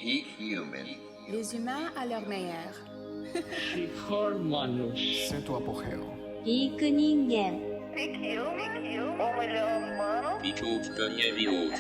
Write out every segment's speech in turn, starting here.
Peak Human. Les humains à leur meilleur. Sem tu apogeo. Peak Ningen. Peak Human? O melhor, humano? Peak Human.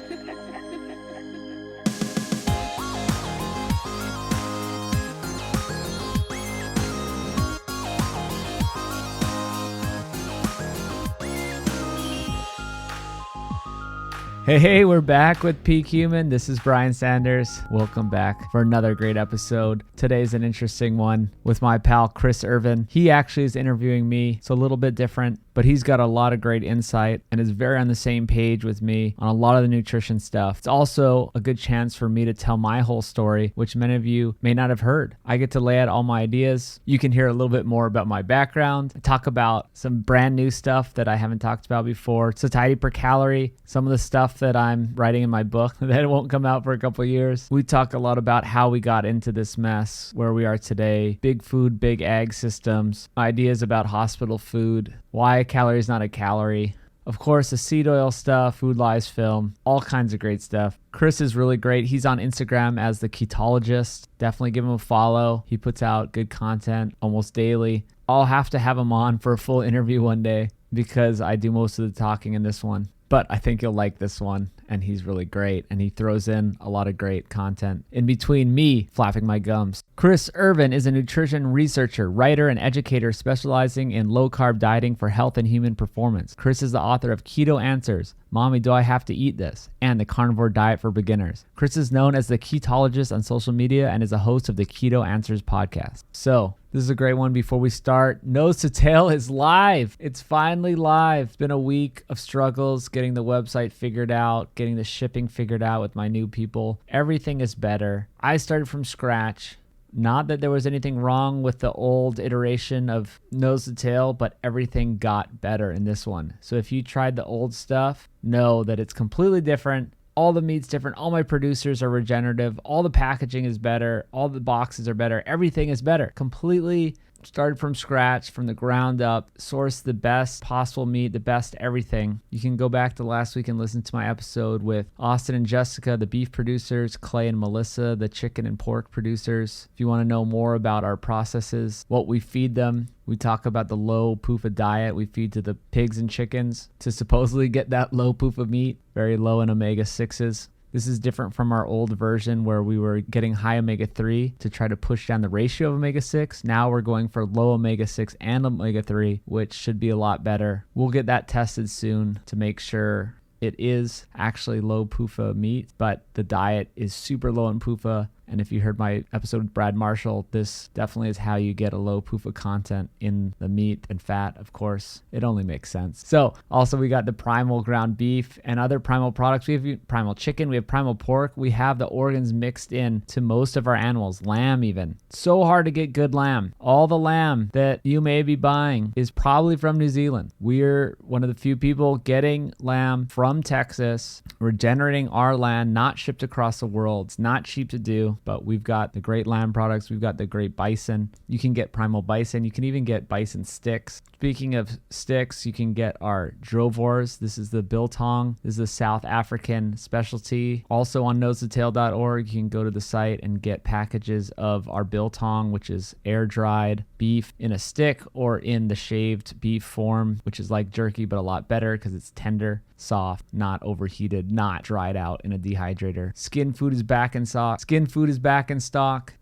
Hey, we're back with Peak Human. This is Brian Sanders. Welcome back for another great episode. Today's an interesting one with my pal Chris Irvin. He actually is interviewing me. It's a little bit different, but he's got a lot of great insight and is very on the same page with me on a lot of the nutrition stuff. It's also a good chance for me to tell my whole story, which many of you may not have heard. I get to lay out all my ideas. You can hear a little bit more about my background. I talk about some brand new stuff that I haven't talked about before. Satiety per calorie, some of the stuff that I'm writing in my book that won't come out for a couple of years. We talk a lot about how we got into this mess where we are today. Big food, big ag systems, ideas about hospital food, why a calorie is not a calorie. Of course, the seed oil stuff, food lies film, all kinds of great stuff. Chris is really great. He's on Instagram as the Ketologist. Definitely give him a follow. He puts out good content almost daily. I'll have to have him on for a full interview one day because I do most of the talking in this one. But I think you'll like this one, and he's really great, and he throws in a lot of great content in between me flapping my gums. Chris Irvin is a nutrition researcher, writer, and educator specializing in low-carb dieting for health and human performance. Chris is the author of Keto Answers, Mommy, Do I Have to Eat This?, and The Carnivore Diet for Beginners. Chris is known as the Ketologist on social media and is a host of the Keto Answers podcast. So, this is a great one. Before we start, Nose to Tail is live. It's finally live. It's been a week of struggles getting the website figured out, getting the shipping figured out with my new people. Everything is better. I started from scratch. Not that there was anything wrong with the old iteration of Nose to Tail, but everything got better in this one. So if you tried the old stuff, know that it's completely different. All the meat's different. All my producers are regenerative. All the packaging is better. All the boxes are better. Everything is better. Completely started from scratch, from the ground up, sourced the best possible meat, the best everything. You can go back to last week and listen to my episode with Austin and Jessica, the beef producers, Clay and Melissa, the chicken and pork producers. If you want to know more about our processes, what we feed them, we talk about the low PUFA diet we feed to the pigs and chickens to supposedly get that low PUFA meat, very low in omega-6s. This is different from our old version where we were getting high omega-3 to try to push down the ratio of omega-6. Now we're going for low omega-6 and omega-3, which should be a lot better. We'll get that tested soon to make sure it is actually low PUFA meat, but the diet is super low in PUFA. And if you heard my episode with Brad Marshall, this definitely is how you get a low PUFA content in the meat and fat, of course. It only makes sense. So also we got the primal ground beef and other primal products. We have primal chicken, we have primal pork. We have the organs mixed in to most of our animals, lamb even. So hard to get good lamb. All the lamb that you may be buying is probably from New Zealand. We're one of the few people getting lamb from Texas. We're generating our land, not shipped across the world. It's not cheap to do. But we've got the great lamb products. We've got the great bison. You can get primal bison. You can even get bison sticks. Speaking of sticks, you can get our drovors. This is the biltong. This is a South African specialty. Also on nosetotale.org, you can go to the site and get packages of our biltong, which is air-dried beef in a stick or in the shaved beef form, which is like jerky, but a lot better because it's tender, soft, not overheated, not dried out in a dehydrator. Skin food is back in stock.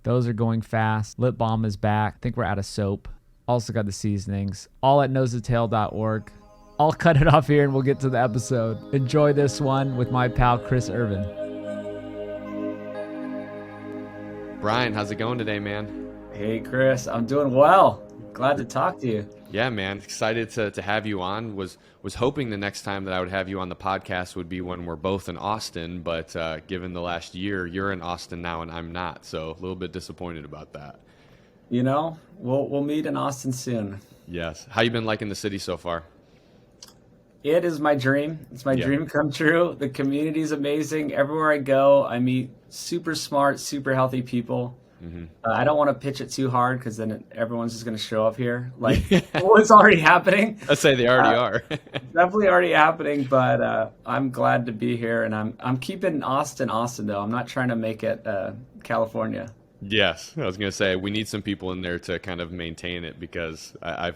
Those are going fast. Lip balm is back. I think we're out of soap. Also got the seasonings. All at nosetotale.org. I'll cut it off here and we'll get to the episode. Enjoy this one with my pal Chris Irvin. Brian, how's it going today, man? Hey Chris, I'm doing well. Glad to talk to you. Yeah, man. Excited to have you on. Was hoping the next time that I would have you on the podcast would be when we're both in Austin, but given the last year, you're in Austin now and I'm not, so a little bit disappointed about that. You know, we'll meet in Austin soon. Yes. How you been liking the city so far? It is my dream. It's my dream come true. The community is amazing. Everywhere I go, I meet super smart, super healthy people. I don't want to pitch it too hard because then everyone's just going to show up here. Like, what's already happening? I'd say they already are. Definitely already happening, but I'm glad to be here, and I'm keeping Austin though. I'm not trying to make it California. Yes, I was going to say we need some people in there to kind of maintain it because I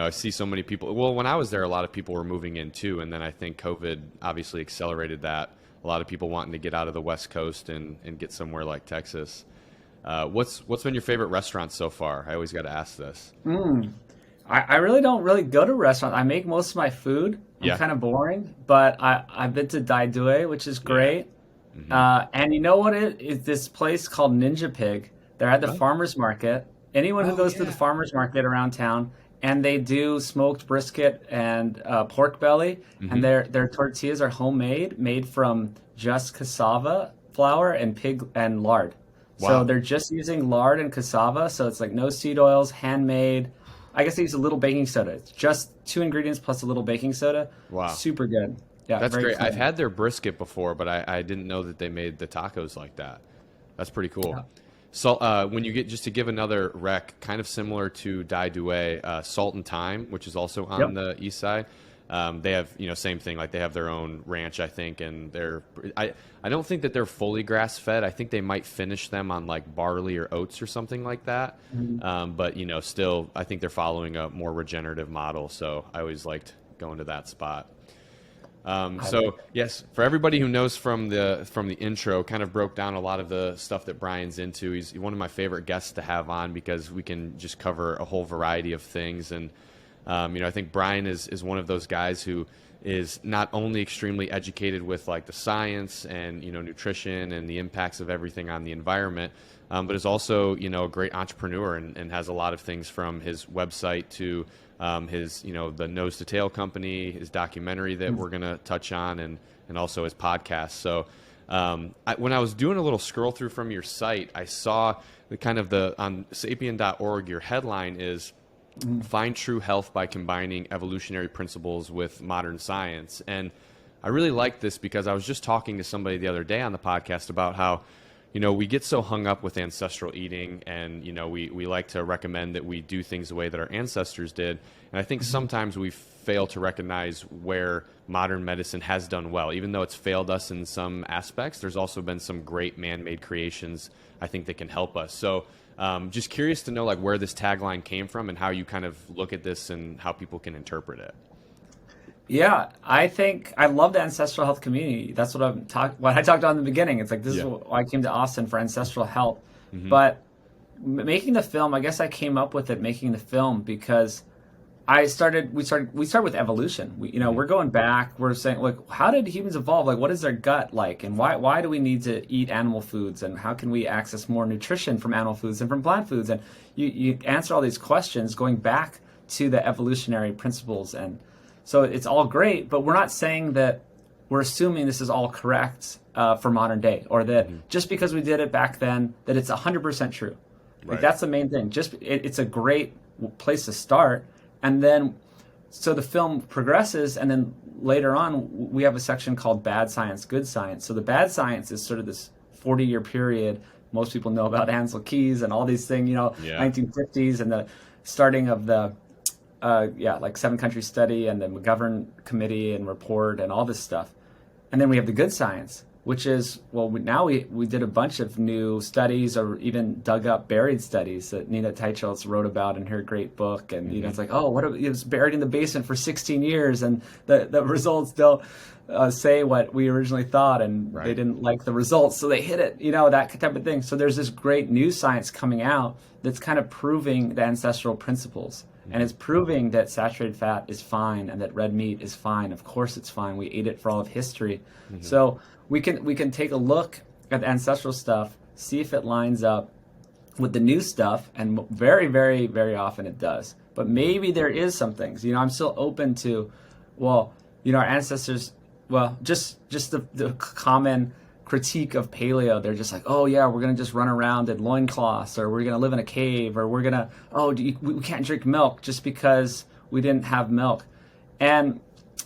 see so many people. Well, when I was there, a lot of people were moving in too, and then I think COVID obviously accelerated that. A lot of people wanting to get out of the West Coast and get somewhere like Texas. What's been your favorite restaurant so far? I always got to ask this. I really don't go to restaurants. I make most of my food. I'm kind of boring, but I've been to Dai Due, which is great. And you know what it is? This place called Ninja Pig. They're at the farmer's market. Anyone who goes to the farmer's market around town, and they do smoked brisket and pork belly, and their tortillas are homemade, made from just cassava flour and pig and lard. Wow. So they're just using lard and cassava, so it's like no seed oils, handmade. I guess they use a little baking soda. It's just 2 ingredients plus a little baking soda. Wow. Super good. Yeah, that's great. Clean. I've had their brisket before, but I didn't know that they made the tacos like that. That's pretty cool. Yeah. So when you get, just to give another rec, kind of similar to Dai Due, Salt and Thyme, which is also on the east side. They have, same thing, like they have their own ranch, I think, and I don't think that they're fully grass fed. I think they might finish them on like barley or oats or something like that. But still, I think they're following a more regenerative model. So I always liked going to that spot. So yes, for everybody who knows from the intro, kind of broke down a lot of the stuff that Brian's into. He's one of my favorite guests to have on because we can just cover a whole variety of things. And, I think Brian is one of those guys who is not only extremely educated with like the science and, nutrition and the impacts of everything on the environment, but is also, a great entrepreneur and has a lot of things from his website to his, the Nose to Tail company, his documentary that we're going to touch on, and also his podcast. So when I was doing a little scroll through from your site, I saw on sapien.org, your headline is Find True Health by Combining Evolutionary Principles with Modern Science. And I really like this because I was just talking to somebody the other day on the podcast about how, we get so hung up with ancestral eating and, we like to recommend that we do things the way that our ancestors did. And I think sometimes we fail to recognize where modern medicine has done well. Even though it's failed us in some aspects, there's also been some great man-made creations, I think, that can help us. So just curious to know like where this tagline came from and how you kind of look at this and how people can interpret it. Yeah, I think I love the ancestral health community. That's what I talked about in the beginning. It's like this is why I came to Austin, for ancestral health. But making the film, I guess I came up with it making the film because we started with evolution. We're going back. We're saying, like, how did humans evolve? Like, what is their gut like, and why do we need to eat animal foods, and how can we access more nutrition from animal foods and from plant foods? And you answer all these questions going back to the evolutionary principles. And so it's all great, but we're not saying that we're assuming this is all correct for modern day, or that just because we did it back then that it's 100% true. Right. Like, that's the main thing. It's a great place to start. And then, so the film progresses, and then later on, we have a section called Bad Science, Good Science. So the bad science is sort of this 40-year period. Most people know about Ansel Keys and all these things, 1950s, and the starting of the, like 7-country study and the McGovern committee and report and all this stuff. And then we have the good science, which is, we did a bunch of new studies, or even dug up buried studies that Nina Teicholz wrote about in her great book. And, it's like, it was buried in the basement for 16 years, and the results don't say what we originally thought, and they didn't like the results, so they hid it, that type of thing. So there's this great new science coming out that's kind of proving the ancestral principles. And it's proving that saturated fat is fine and that red meat is fine. Of course it's fine. We ate it for all of history. So we can take a look at the ancestral stuff, see if it lines up with the new stuff, and very, very, very often it does. But maybe there is some things. I'm still open to, our ancestors, just the common critique of paleo. They're just like, we're going to just run around in loincloths, or we're going to live in a cave, or we're going to, we can't drink milk just because we didn't have milk. And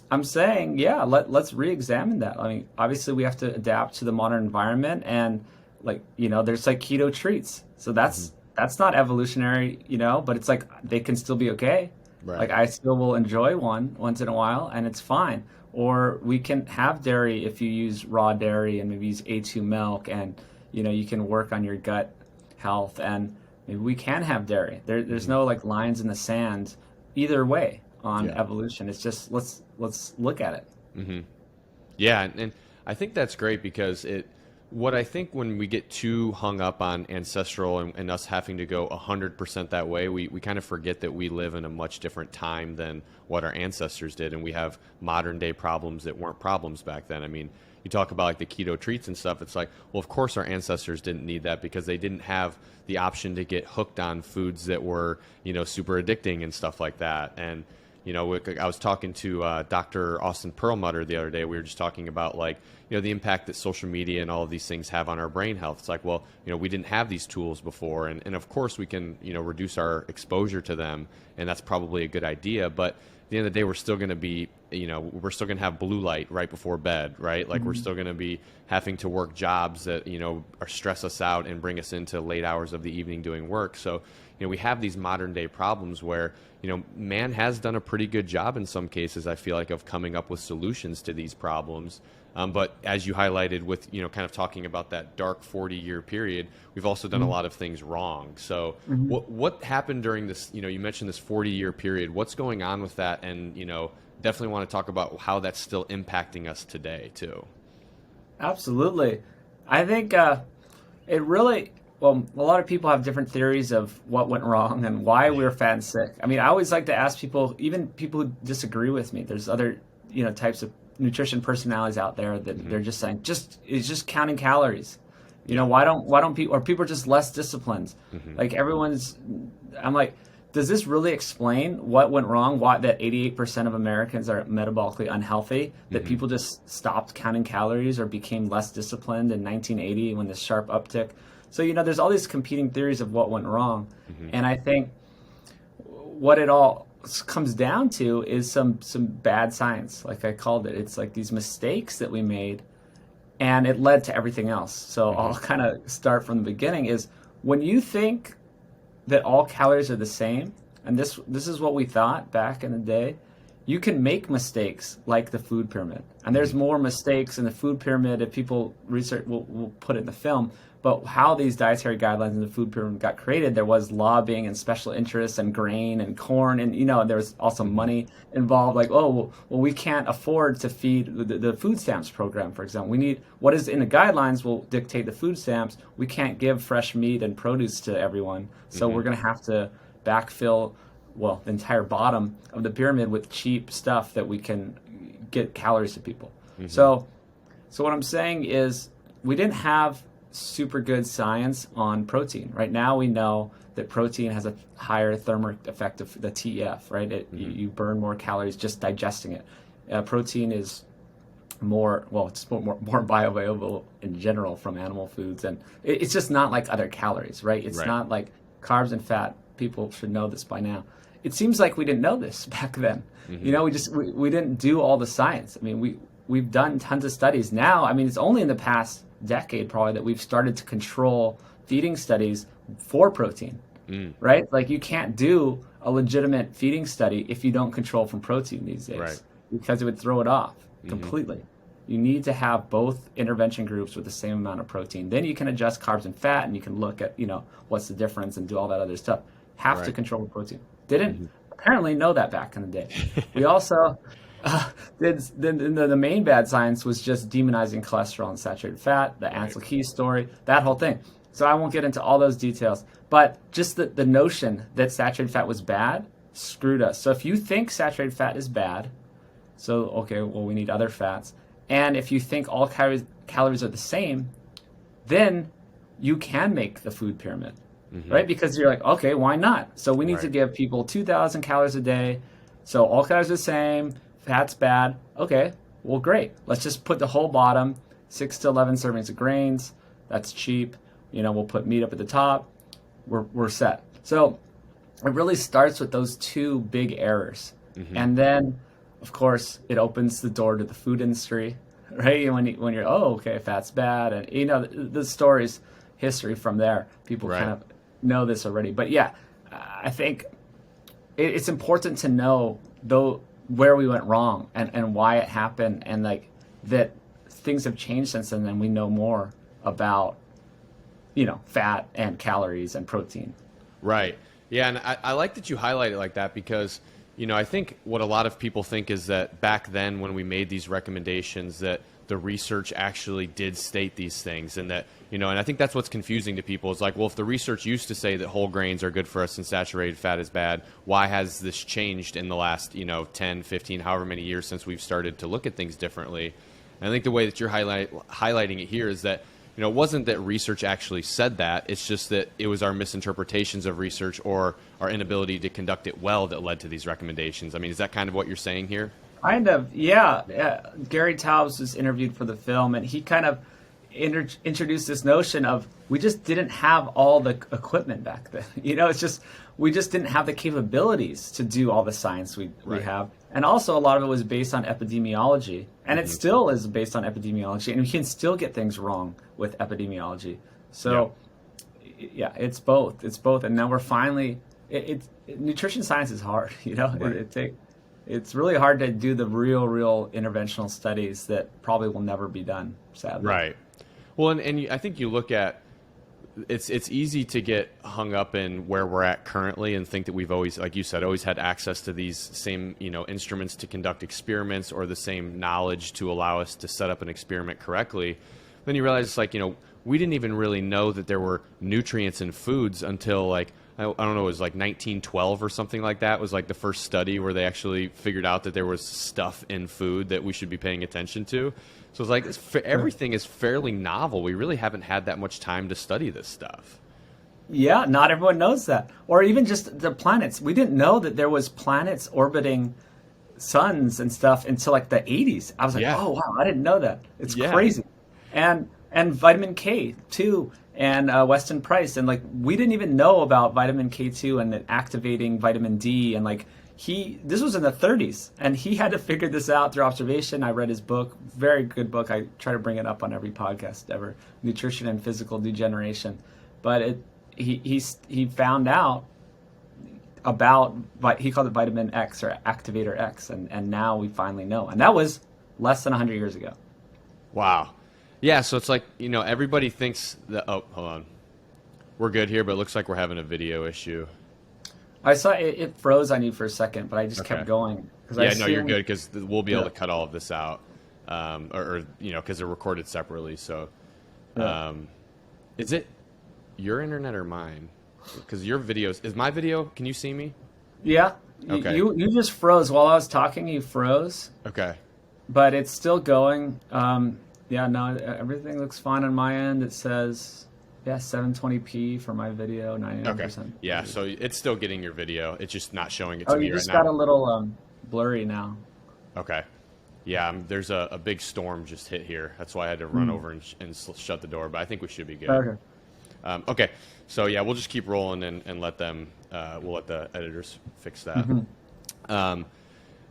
I'm saying, let's re-examine that. I mean, obviously we have to adapt to the modern environment, and like, there's like keto treats. So that's not evolutionary, but it's like they can still be okay. Right. Like I still will enjoy one once in a while and it's fine. Or we can have dairy if you use raw dairy and maybe use A2 milk, and you can work on your gut health, and maybe we can have dairy. There's no like lines in the sand either way on evolution. It's just let's look at it. Yeah, and I think that's great because what I think when we get too hung up on ancestral and us having to go 100% that way, we kind of forget that we live in a much different time than what our ancestors did, and we have modern day problems that weren't problems back then. I mean, you talk about like the keto treats and stuff. It's like, well, of course our ancestors didn't need that because they didn't have the option to get hooked on foods that were, super addicting and stuff like that. And I was talking to Dr. Austin Perlmutter the other day. We were just talking about like, the impact that social media and all of these things have on our brain health. It's like, well, we didn't have these tools before. And of course we can, reduce our exposure to them. And that's probably a good idea. But at the end of the day, we're still going to be, we're still going to have blue light right before bed, right? Like we're still going to be having to work jobs that, are stress us out and bring us into late hours of the evening doing work. So, we have these modern day problems where, man has done a pretty good job in some cases, I feel like, of coming up with solutions to these problems. But as you highlighted with, kind of talking about that dark 40-year period, we've also done a lot of things wrong. So what happened during this, you mentioned this 40-year period, what's going on with that? And, definitely want to talk about how that's still impacting us today too. Absolutely. I think it really, well, a lot of people have different theories of what went wrong and why we were fat and sick. I mean, I always like to ask people, even people who disagree with me, there's other, types of nutrition personalities out there that they're just saying, it's just counting calories. Why don't people, or people are just less disciplined. Like I'm like, does this really explain what went wrong? Why that 88% of Americans are metabolically unhealthy? That people just stopped counting calories or became less disciplined in 1980 when the sharp uptick. So, there's all these competing theories of what went wrong. And I think what it all comes down to is some bad science, like I called it. It's like these mistakes that we made, and it led to everything else. So I'll kind of start from the beginning is when you think that all calories are the same, and this is what we thought back in the day, you can make mistakes like the food pyramid. And there's more mistakes in the food pyramid if people research, we'll put it in the film, but how these dietary guidelines in the food pyramid got created, there was lobbying and special interests and grain and corn, and there was also money involved, like, well, we can't afford to feed the food stamps program, for example. We need, what is in the guidelines will dictate the food stamps. We can't give fresh meat and produce to everyone, so we're going to have to backfill, well, the entire bottom of the pyramid with cheap stuff that we can get calories to people. So what I'm saying is we didn't have super good science on protein. Right now we know that protein has a higher thermic effect of the TEF, right? You burn more calories just digesting it. Protein is more bioavailable in general from animal foods, and it's just not like other calories, right? It's not like carbs and fat. People should know this by now. It seems like we didn't know this back then. We didn't do all the science. I mean, we've done tons of studies now. I mean, it's only in the past decade probably that we've started to control feeding studies for protein, right? Like you can't do a legitimate feeding study if you don't control from protein these days, because it would throw it off completely. You need to have both intervention groups with the same amount of protein. Then you can adjust carbs and fat, and you can look at, what's the difference and do all that other stuff. Have to control the protein. Didn't apparently know that back in the day. We also the main bad science was just demonizing cholesterol and saturated fat, the Ansel Keys story, that whole thing. So I won't get into all those details, but just the notion that saturated fat was bad screwed us. So if you think saturated fat is bad, so okay, well, we need other fats. And if you think all calories are the same, then you can make the food pyramid, right? Because you're like, okay, why not? So we need to give people 2,000 calories a day. So all calories are the same. Fat's bad. Okay, well, great. Let's just put the whole bottom, 6 to 11 servings of grains. That's cheap. We'll put meat up at the top. We're set. So it really starts with those two big errors. And then, of course, it opens the door to the food industry. right? And when you're, oh, okay, fat's bad, and the story's history from there. People Right. kind of know this already, but yeah, I think it's important to know though where we went wrong and why it happened, and like that things have changed since then, and we know more about fat and calories and protein. Right. Yeah, and I like that you highlight it like that because, I think what a lot of people think is that back then when we made these recommendations that the research actually did state these things, and that, and I think that's what's confusing to people. It's like, well, if the research used to say that whole grains are good for us and saturated fat is bad, why has this changed in the last, 10, 15, however many years since we've started to look at things differently? And I think the way that you're highlighting it here is that, it wasn't that research actually said that. It's just that it was our misinterpretations of research or our inability to conduct it well that led to these recommendations. I mean, is that kind of what you're saying here? Kind of, yeah. Gary Taubes was interviewed for the film, and he kind of introduced this notion of we just didn't have all the equipment back then. It's just we just didn't have the capabilities to do all the science we have. And also a lot of it was based on epidemiology, and it still is based on epidemiology, and we can still get things wrong with epidemiology. So yeah, it's both. And now we're finally nutrition science is hard, Right. It's really hard to do the real interventional studies that probably will never be done, sadly. Right. Well, and I think you look at it's easy to get hung up in where we're at currently and think that we've always, like you said, always had access to these same instruments to conduct experiments or the same knowledge to allow us to set up an experiment correctly. Then you realize it's like we didn't even really know that there were nutrients in foods until like I don't know, it was like 1912 or something like that was like the first study where they actually figured out that there was stuff in food that we should be paying attention to. So it's like everything is fairly novel. We really haven't had that much time to study this stuff. Yeah, not everyone knows that. Or even just the planets. We didn't know that there was planets orbiting suns and stuff until like the 80s. I was like, oh, wow, I didn't know that. It's crazy. And vitamin K, too, and Weston Price. And like we didn't even know about vitamin K2 and activating vitamin D. And like this was in the 30s, and he had to figure this out through observation. I read his book, very good book. I try to bring it up on every podcast ever, Nutrition and Physical Degeneration. But he found out about, he called it vitamin X or activator X, and now we finally know. And that was less than 100 years ago. Wow. Yeah, so it's like, everybody thinks that, oh, hold on. We're good here, but it looks like we're having a video issue. I saw it froze on you for a second, but I just kept going. Yeah, no, you're good because we'll be able to cut all of this out, or because they're recorded separately. So, is it your internet or mine? Because your videos is my video. Can you see me? Yeah. Okay. You just froze while I was talking. You froze. Okay. But it's still going. Yeah, no, everything looks fine on my end. It says, 720p for my video, 99%. Okay. Yeah, so it's still getting your video. It's just not showing it to me right now. You just got a little blurry now. Okay. Yeah, there's a big storm just hit here. That's why I had to run over and shut the door, but I think we should be good. Okay. Okay. So, yeah, we'll just keep rolling and let them, we'll let the editors fix that.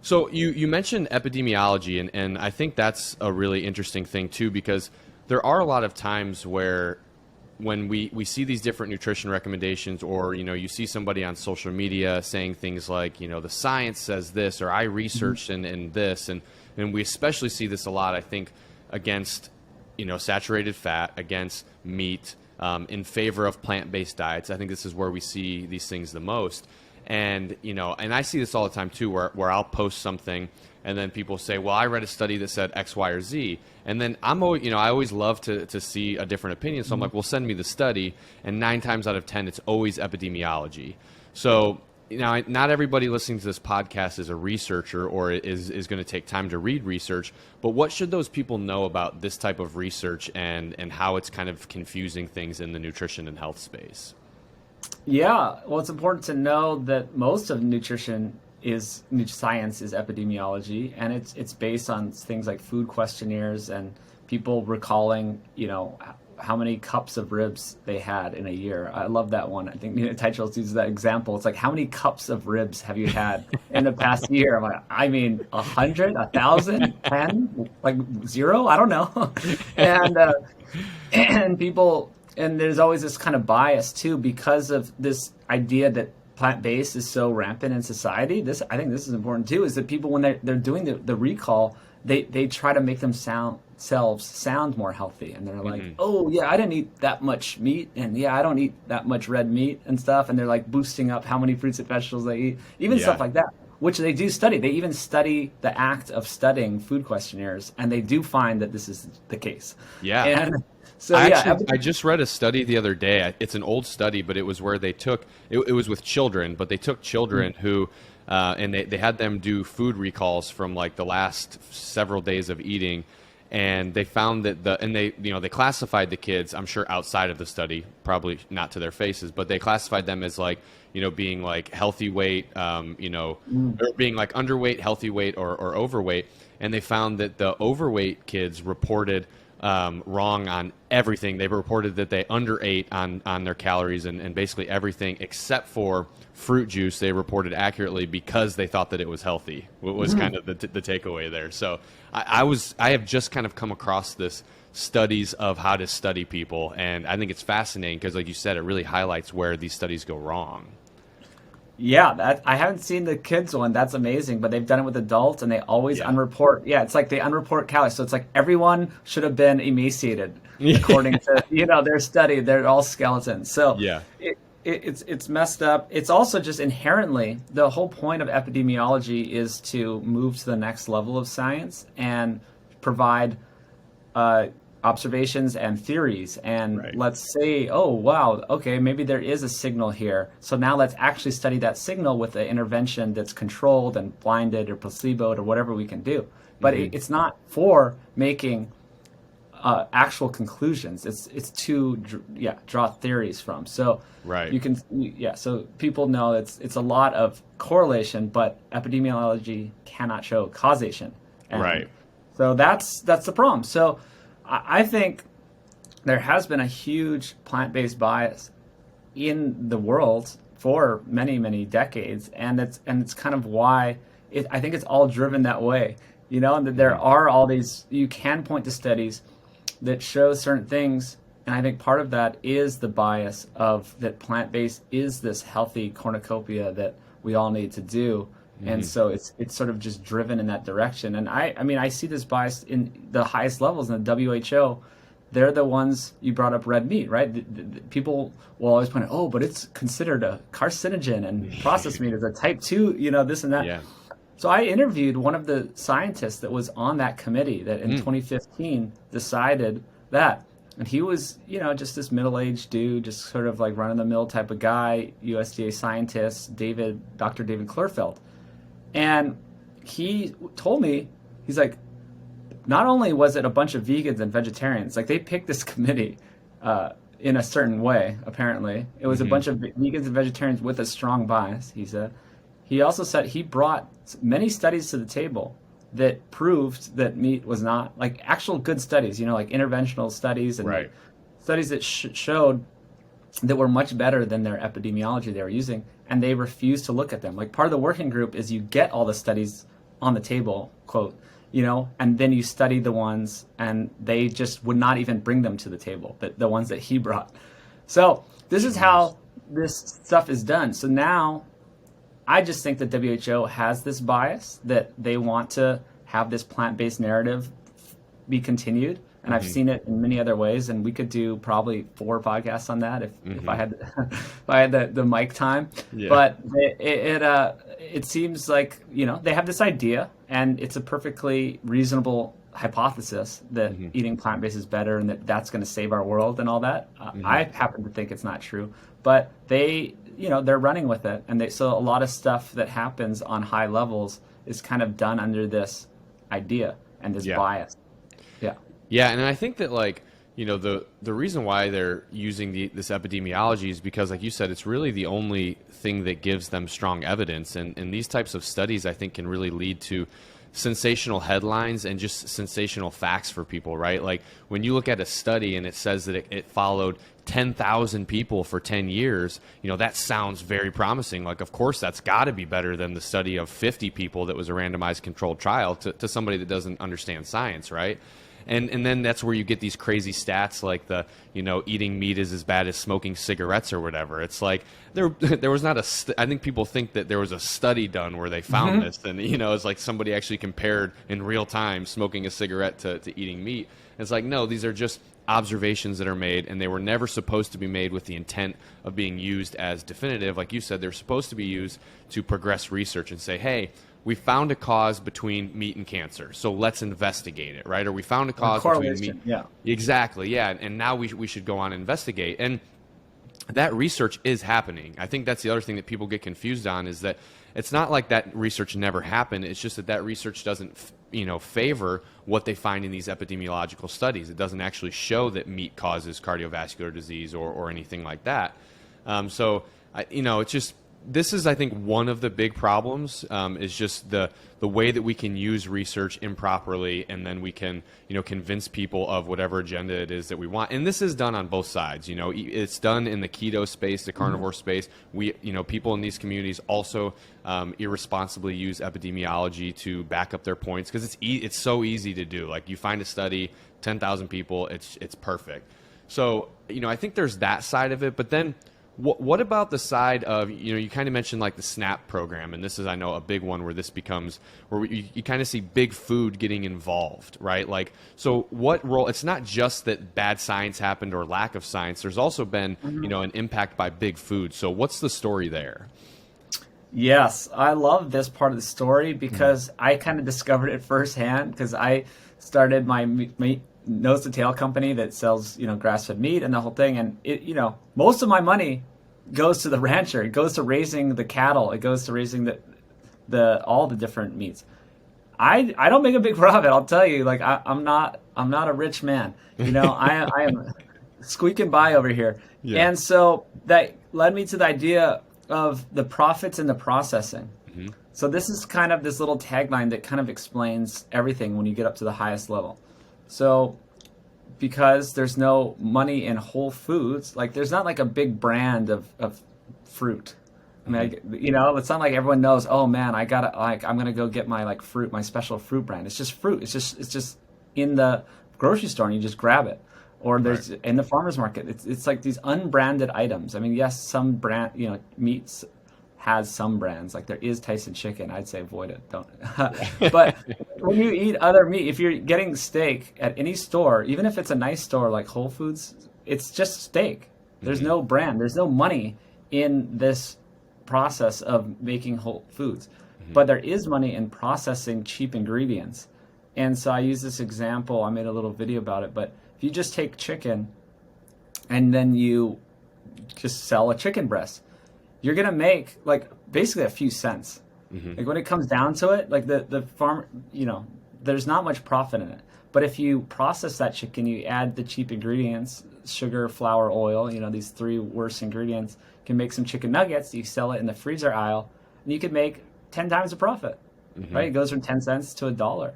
So you mentioned epidemiology, and I think that's a really interesting thing, too, because there are a lot of times where when we see these different nutrition recommendations, or, you see somebody on social media saying things like, the science says this, or I researched and this, and we especially see this a lot, I think, against, saturated fat, against meat, in favor of plant-based diets. I think this is where we see these things the most. And, and I see this all the time too, where I'll post something and then people say, well, I read a study that said X, Y, or Z. And then I'm always, I always love to see a different opinion. So I'm like, well, send me the study. And 9 times out of 10, it's always epidemiology. So, not everybody listening to this podcast is a researcher or is going to take time to read research. But what should those people know about this type of research and how it's kind of confusing things in the nutrition and health space? Yeah, well, it's important to know that most of nutrition science is epidemiology, and it's based on things like food questionnaires and people recalling, how many cups of ribs they had in a year. I love that one. I think Teicholz uses that example. It's like, how many cups of ribs have you had in the past year? I'm like, I mean, 100, 1,000, 10, like 0? I don't know. And people, and there's always this kind of bias too, because of this idea that plant-based is so rampant in society. I think this is important too, is that people, when they're doing the recall, they try to make themselves sound more healthy, and they're like, oh yeah, I didn't eat that much meat, and yeah, I don't eat that much red meat and stuff, and they're like boosting up how many fruits and vegetables they eat, even stuff like that, which they do study. They even study the act of studying food questionnaires, and they do find that this is the case. Yeah. And so I just read a study the other day. It's an old study, but it was where they took it was with children, but they took children who and they had them do food recalls from like the last several days of eating, and they found that they classified the kids, I'm sure outside of the study, probably not to their faces, but they classified them as like, being like healthy weight, or being like underweight, healthy weight, or overweight. And they found that the overweight kids reported wrong on everything. They reported that they underate on their calories and basically everything except for fruit juice. They reported accurately because they thought that it was healthy. What was kind of the takeaway there. So I have just kind of come across this studies of how to study people, and I think it's fascinating because, like you said, it really highlights where these studies go wrong. Yeah, I haven't seen the kids one. That's amazing. But they've done it with adults, and they always unreport. Yeah, it's like they unreport calories. So it's like everyone should have been emaciated according to their study. They're all skeletons. So it's messed up. It's also just inherently, the whole point of epidemiology is to move to the next level of science and provide observations and theories, and let's say, oh wow, okay, maybe there is a signal here, so now let's actually study that signal with an intervention that's controlled and blinded or placeboed or whatever we can do. But it's not for making actual conclusions. It's to draw theories from. So you can so people know it's a lot of correlation, but epidemiology cannot show causation. And so that's the problem. So I think there has been a huge plant-based bias in the world for many, many decades, and it's kind of why I think it's all driven that way. And that there are all these, you can point to studies that show certain things, and I think part of that is the bias of that plant-based is this healthy cornucopia that we all need to do. And so it's sort of just driven in that direction. And I see this bias in the highest levels in the WHO. They're the ones, you brought up red meat, right? The people will always point out, but it's considered a carcinogen, and processed meat is a type 2, this and that. Yeah. So I interviewed one of the scientists that was on that committee that in 2015 decided that. And he was, just this middle-aged dude, just sort of like run-of-the-mill type of guy, USDA scientist, Dr. David Klurfeld. And he told me, he's like, not only was it a bunch of vegans and vegetarians, like they picked this committee in a certain way, apparently. It was a bunch of vegans and vegetarians with a strong bias, he said. He also said he brought many studies to the table that proved that meat was not, like actual good studies, like interventional studies and studies that showed that were much better than their epidemiology they were using, and they refused to look at them. Like part of the working group is you get all the studies on the table, quote, and then you study the ones, and they just would not even bring them to the table, the ones that he brought. So this is how this stuff is done. So now I just think that WHO has this bias that they want to have this plant-based narrative be continued. And I've seen it in many other ways, and we could do probably 4 podcasts on that if I had the mic time. Yeah. But it seems like they have this idea, and it's a perfectly reasonable hypothesis that eating plant-based is better and that's going to save our world and all that. I happen to think it's not true, but they're running with it, and so a lot of stuff that happens on high levels is kind of done under this idea and this bias. Yeah, and I think that the reason why they're using this epidemiology is because, like you said, it's really the only thing that gives them strong evidence. And these types of studies, I think, can really lead to sensational headlines and just sensational facts for people, right? Like when you look at a study and it says that it followed 10,000 people for 10 years, that sounds very promising. Like, of course, that's got to be better than the study of 50 people that was a randomized controlled trial to somebody that doesn't understand science, right? And then that's where you get these crazy stats like the, eating meat is as bad as smoking cigarettes or whatever. It's like there was not I think people think that there was a study done where they found this, and it's like somebody actually compared in real time smoking a cigarette to eating meat. And it's like, no, these are just observations that are made, and they were never supposed to be made with the intent of being used as definitive. Like you said, they're supposed to be used to progress research and say, hey, we found a cause between meat and cancer, so let's investigate it, right? Or we found a cause between meat. Yeah. Exactly, yeah. And now we should go on and investigate. And that research is happening. I think that's the other thing that people get confused on, is that it's not like that research never happened. It's just that research doesn't favor what they find in these epidemiological studies. It doesn't actually show that meat causes cardiovascular disease or anything like that. It's just, this is, I think, one of the big problems, is just the way that we can use research improperly, and then we can, convince people of whatever agenda it is that we want. And this is done on both sides. It's done in the keto space, the carnivore space. People in these communities also irresponsibly use epidemiology to back up their points, because it's so easy to do. Like, you find a study, 10,000 people, it's perfect. So, I think there's that side of it, but then what about the side of, you kind of mentioned like the SNAP program, and this is, I know, a big one where this becomes, where you kind of see big food getting involved, right? Like, so what role, it's not just that bad science happened or lack of science, there's also been, an impact by big food. So what's the story there? Yes, I love this part of the story because I kind of discovered it firsthand, because I started my meat nose to tail company that sells, grass-fed meat and the whole thing. And it, most of my money goes to the rancher. It goes to raising the cattle. It goes to raising all the different meats. I don't make a big profit. I'll tell you, like, I'm not a rich man. I am squeaking by over here. Yeah. And so that led me to the idea of the profits in the processing. Mm-hmm. So this is kind of this little tagline that kind of explains everything when you get up to the highest level. So because there's no money in Whole Foods, like, there's not like a big brand of fruit. I mean, it's not like everyone knows, oh man, I'm going to go get my fruit, my special fruit brand. It's just fruit. It's just in the grocery store and you just grab it. Or there's in the farmer's market. It's like these unbranded items. I mean, yes, some brand, meats has some brands. Like, there is Tyson chicken. I'd say avoid it. Don't. But when you eat other meat, if you're getting steak at any store, even if it's a nice store like Whole Foods, it's just steak. There's no brand. There's no money in this process of making whole foods. But there is money in processing cheap ingredients. And so I use this example. I made a little video about it. But if you just take chicken and then you just sell a chicken breast, you're going to make basically a few cents. Like, when it comes down to it, like the farm, there's not much profit in it. But if you process that chicken, you add the cheap ingredients, sugar, flour, oil, these three worst ingredients, you can make some chicken nuggets. You sell it in the freezer aisle and you can make 10 times the profit, right? It goes from 10 cents to $1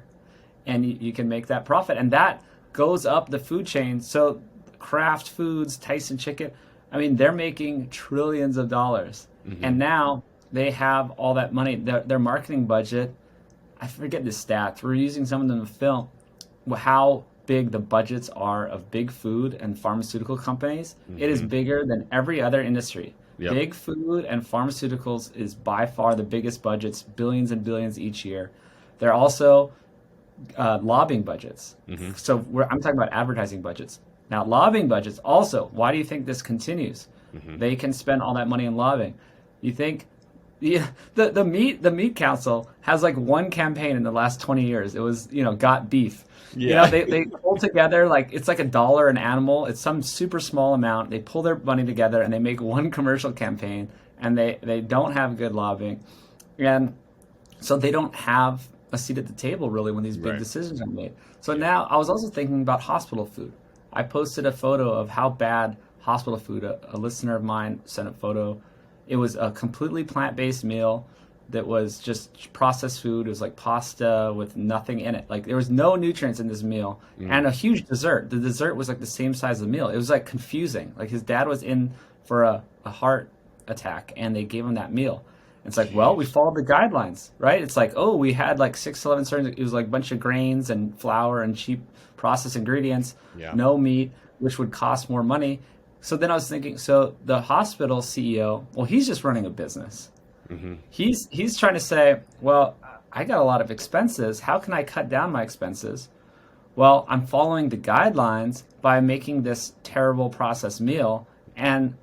and you can make that profit. And that goes up the food chain. So Kraft Foods, Tyson chicken, I mean, they're making trillions of dollars. And now they have all that money. Their marketing budget, I forget the stats. We're using some of them to film how big the budgets are of big food and pharmaceutical companies. It is bigger than every other industry. Yep. Big food and pharmaceuticals is by far the biggest budgets, billions and billions each year. They're also lobbying budgets. So I'm talking about advertising budgets. Now, lobbying budgets also, why do you think this continues? They can spend all that money in lobbying. You think the meat council has like one campaign in the last 20 years. It was, got beef. Yeah. They pull together, it's like $1 an animal. It's some super small amount. They pull their money together and they make one commercial campaign, and they don't have good lobbying. And so they don't have a seat at the table really when these big decisions are made. So now I was also thinking about hospital food. I posted a photo of how bad hospital food, a listener of mine sent a photo. It was a completely plant-based meal. that was just processed food. It was like pasta with nothing in it. Like there was no nutrients in this meal, and a huge dessert. The dessert was like the same size of the meal. It was like confusing. Like his dad was in for a heart attack, and they gave him that meal. It's like, well, we followed the guidelines, right? It's like, oh, we had like 6 to 11 servings. It was like a bunch of grains and flour and cheap processed ingredients, no meat, which would cost more money. So then I was thinking, so the hospital CEO, well, he's just running a business. He's trying to say, well, I got a lot of expenses. How can I cut down my expenses? Well, I'm following the guidelines by making this terrible processed meal, and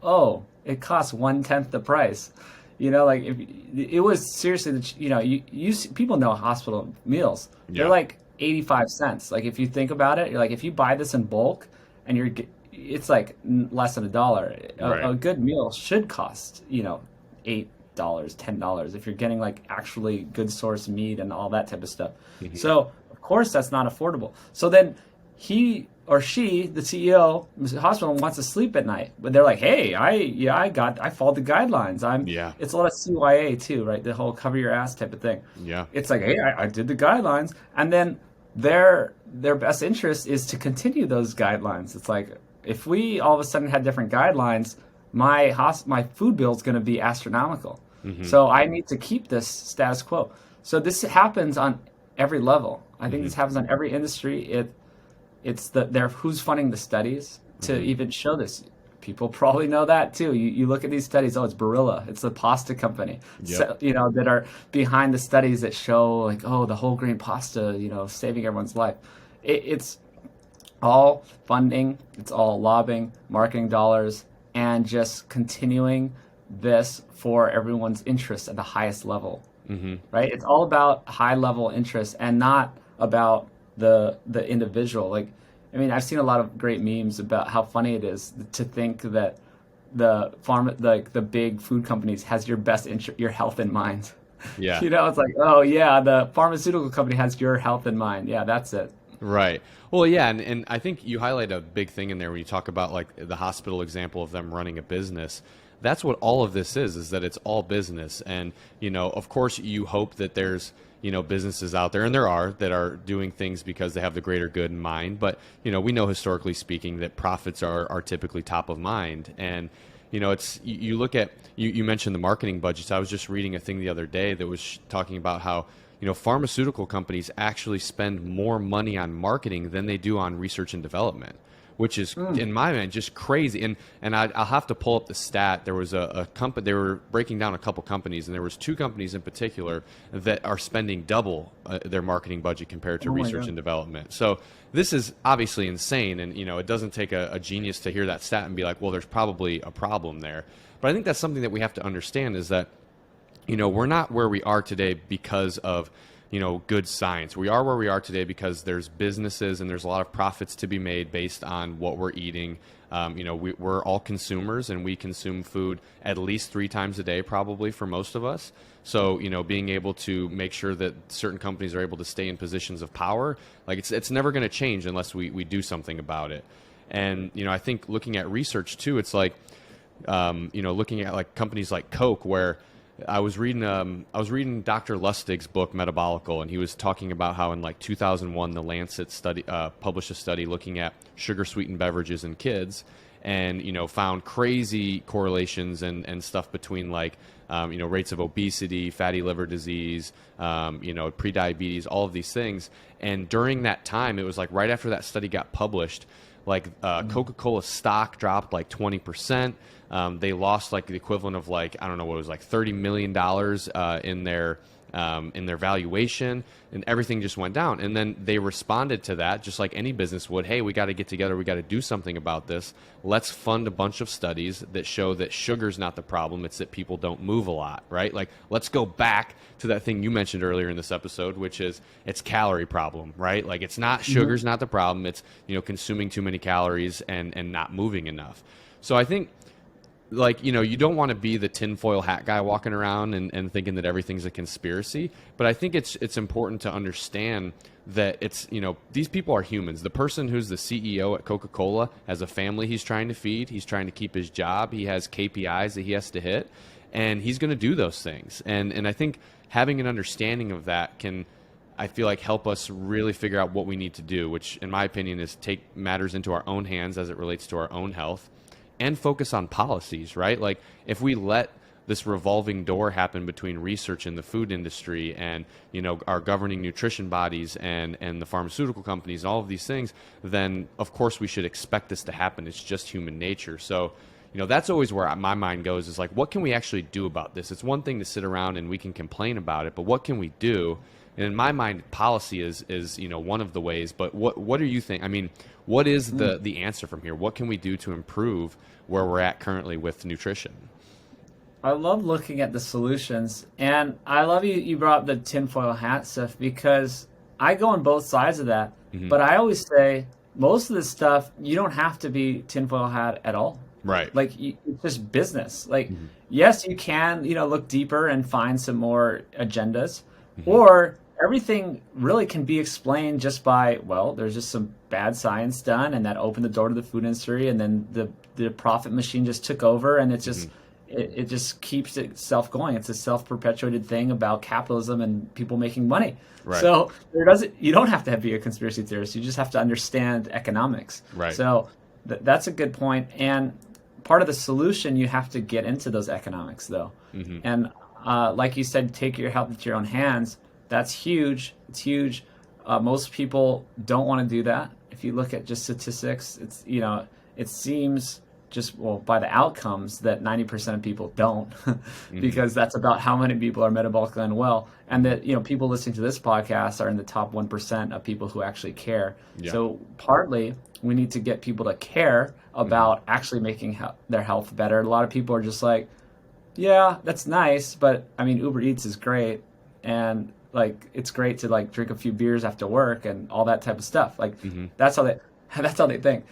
it costs 1/10 the price. Like if it was seriously, you people know hospital meals. They're like 85 cents. Like if you think about it, you're like, if you buy this in bulk and it's like less than $1. A good meal should cost, $8, $10 if you're getting like actually good source meat and all that type of stuff. So of course that's not affordable. So then he or she, the CEO of the hospital, wants to sleep at night, but they're like, hey, I followed the guidelines. It's a lot of CYA too, right? The whole cover your ass type of thing. It's like, hey, I did the guidelines, and then their best interest is to continue those guidelines. It's like, if we all of a sudden had different guidelines, my food bill is going to be astronomical. So I need to keep this status quo. So this happens on every level. I think this happens on every industry. It's who's funding the studies to even show this. People probably know that too. You look at these studies. Oh, it's Barilla. It's the pasta company. So, that are behind the studies that show like, the whole grain pasta, saving everyone's life. It's all funding. It's all lobbying, marketing dollars, and just continuing this for everyone's interest at the highest level. Right? It's all about high level interest and not about the individual. Like, I mean, I've seen a lot of great memes about how funny it is to think that the big food companies has your best interest, your health in mind. It's like, the pharmaceutical company has your health in mind. Yeah, that's it. Right. Well, yeah, and I think you highlight a big thing in there when you talk about like the hospital example of them running a business. That's what all of this is that it's all business. And, of course, you hope that there's, businesses out there, and there are, that are doing things because they have the greater good in mind. But, we know historically speaking that profits are typically top of mind. And, it's, you look at, you mentioned the marketing budgets. I was just reading a thing the other day that was talking about how, pharmaceutical companies actually spend more money on marketing than they do on research and development, which is, in my mind, just crazy. And I'll have to pull up the stat. There was a company, they were breaking down a couple companies, and there was 2 companies in particular that are spending double their marketing budget compared to research and development. So this is obviously insane. And, it doesn't take a genius to hear that stat and be like, well, there's probably a problem there. But I think that's something that we have to understand is that, we're not where we are today because of, good science. We are where we are today because there's businesses and there's a lot of profits to be made based on what we're eating. We're all consumers, and we consume food at least 3 times a day, probably for most of us. So, being able to make sure that certain companies are able to stay in positions of power, like it's never going to change unless we do something about it. And, I think looking at research too, it's like, looking at like companies like Coke, where I was reading Dr. Lustig's book Metabolical, and he was talking about how in like 2001 the Lancet study published a study looking at sugar sweetened beverages in kids, and found crazy correlations and stuff between like rates of obesity, fatty liver disease, prediabetes, all of these things. And during that time, it was like right after that study got published, like Coca-Cola stock dropped like 20%. They lost like the equivalent of like, I don't know what it was, like $30 million in their valuation, and everything just went down. And then they responded to that just like any business would. Hey, we got to get together. We got to do something about this. Let's fund a bunch of studies that show that sugar's not the problem. It's that people don't move a lot, right? Like, let's go back to that thing you mentioned earlier in this episode, which is it's calorie problem, right? Like, it's not sugar's not the problem. It's, consuming too many calories and not moving enough. So I think, like, you don't want to be the tinfoil hat guy walking around and thinking that everything's a conspiracy. But I think it's important to understand that it's, these people are humans. The person who's the CEO at Coca-Cola has a family he's trying to feed. He's trying to keep his job. He has KPIs that he has to hit. and he's going to do those things. And I think having an understanding of that can, I feel like, help us really figure out what we need to do, which in my opinion is take matters into our own hands as it relates to our own health and focus on policies, right? Like if we let this revolving door happen between research in the food industry and, our governing nutrition bodies and the pharmaceutical companies, all of these things, then of course we should expect this to happen. It's just human nature. So, that's always where my mind goes, is like, what can we actually do about this? It's one thing to sit around and we can complain about it, but what can we do? And in my mind, policy is one of the ways. But what do you think? I mean, what is the answer from here? What can we do to improve where we're at currently with nutrition? I love looking at the solutions, and I love you brought up the tinfoil hat stuff, because I go on both sides of that. Mm-hmm. But I always say most of this stuff, you don't have to be tinfoil hat at all. Right. Like it's just business. Like, yes, you can, look deeper and find some more agendas, or everything really can be explained just by, well, there's just some bad science done, and that opened the door to the food industry, and then the profit machine just took over, and it's just it just keeps itself going. It's a self-perpetuated thing about capitalism and people making money. Right. So you don't have to be a conspiracy theorist. You just have to understand economics. Right. So that's a good point. And part of the solution, you have to get into those economics, though. Mm-hmm. And like you said, take your health into your own hands. That's huge. It's huge. Most people don't want to do that. If you look at just statistics, it's it seems just by the outcomes that 90% of people don't, because that's about how many people are metabolically unwell, and that people listening to this podcast are in the top 1% of people who actually care. Yeah. So partly we need to get people to care about actually making their health better. A lot of people are just like, yeah, that's nice, but I mean, Uber Eats is great, and like it's great to like drink a few beers after work and all that type of stuff. Like that's how they think.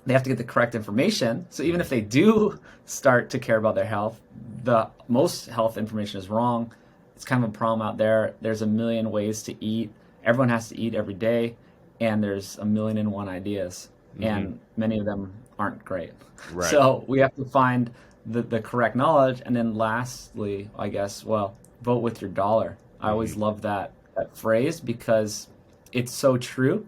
They have to get the correct information. So even if they do start to care about their health, the most health information is wrong. It's kind of a problem out there. There's a million ways to eat. Everyone has to eat every day, and there's 1,000,001 ideas, and many of them aren't great. Right. So we have to find the correct knowledge. And then lastly, I guess, vote with your dollar. I always love that phrase, because it's so true.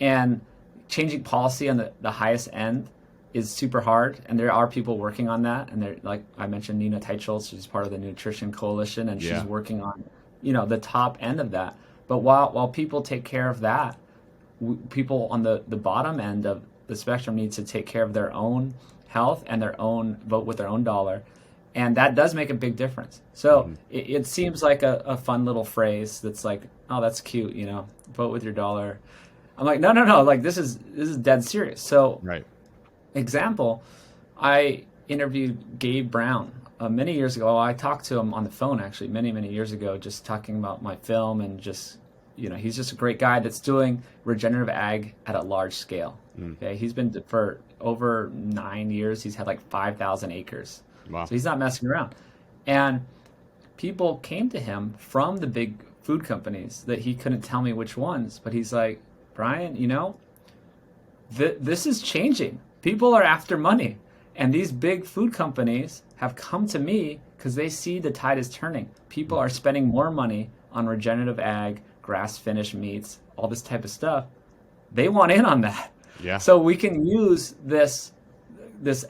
And changing policy on the highest end is super hard, and there are people working on that. And they're, like I mentioned, Nina Teicholz, she's part of the Nutrition Coalition, and she's working on the top end of that. But while people take care of that, people on the bottom end of the spectrum need to take care of their own health and their own vote with their own dollar. And that does make a big difference. So it seems like a fun little phrase that's like, oh, that's cute, vote with your dollar. I'm like, no. Like this is dead serious. So, example, I interviewed Gabe Brown many years ago. I talked to him on the phone actually many years ago, just talking about my film, and just he's just a great guy that's doing regenerative ag at a large scale. Okay, he's been for over 9 years. He's had like 5,000 acres. Wow. So he's not messing around. And people came to him from the big food companies that he couldn't tell me which ones, but he's like, Brian, this is changing. People are after money. And these big food companies have come to me because they see the tide is turning. People are spending more money on regenerative ag, grass-finished meats, all this type of stuff. They want in on that. Yeah. So we can use this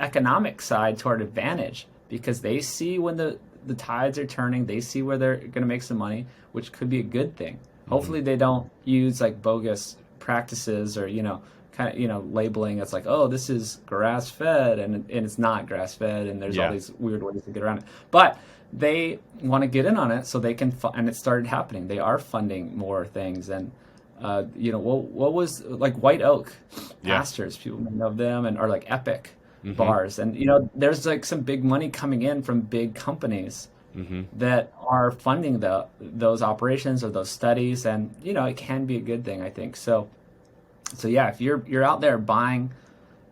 economic side to our advantage, because they see when the tides are turning. They see where they're going to make some money, which could be a good thing. Hopefully they don't use like bogus practices, or labeling. It's like, oh, this is grass fed, and it's not grass fed, and there's all these weird ways to get around it. But they want to get in on it so they can and it started happening. They are funding more things. And what was like White Oak pastures, people may know them, and or like Epic bars, and there's like some big money coming in from big companies that are funding those operations or those studies, and it can be a good thing, I think. So yeah, if you're out there buying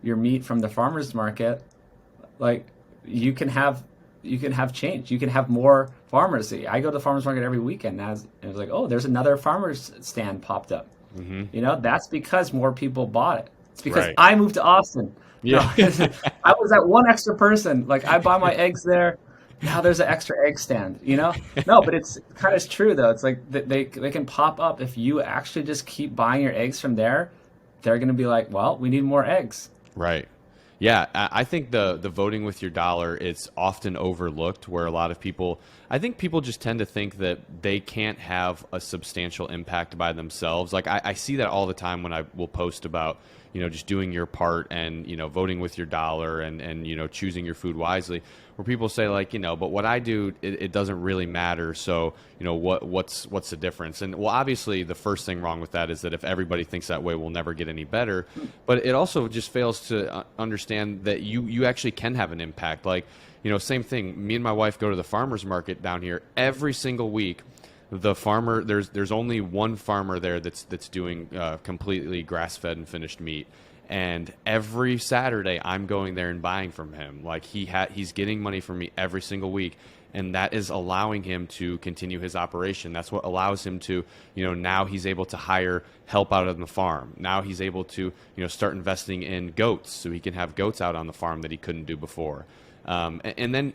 your meat from the farmers market, like you can have change. You can have more farmers. I go to the farmers market every weekend, and it's like, oh, there's another farmers stand popped up. That's because more people bought it. It's because I moved to Austin. Yeah. No, I was that one extra person. Like I buy my eggs there. Now there's an extra egg stand, you know? No, but it's kind of true though. It's like they can pop up if you actually just keep buying your eggs from there. They're going to be like, well, we need more eggs. Right. Yeah, I think the voting with your dollar is often overlooked where a lot of people, I think people just tend to think that they can't have a substantial impact by themselves. Like I see that all the time when I will post about, just doing your part and, voting with your dollar and choosing your food wisely, where people say like, but what I do, it doesn't really matter. So, what's the difference? And well, obviously the first thing wrong with that is that if everybody thinks that way, we'll never get any better. But it also just fails to understand that you actually can have an impact. Like, same thing. Me and my wife go to the farmer's market down here every single week. The farmer, there's only one farmer there that's doing completely grass-fed and finished meat. And every Saturday I'm going there and buying from him. Like he's getting money from me every single week. And that is allowing him to continue his operation. That's what allows him to, now he's able to hire help out on the farm. Now he's able to, start investing in goats so he can have goats out on the farm that he couldn't do before. And then,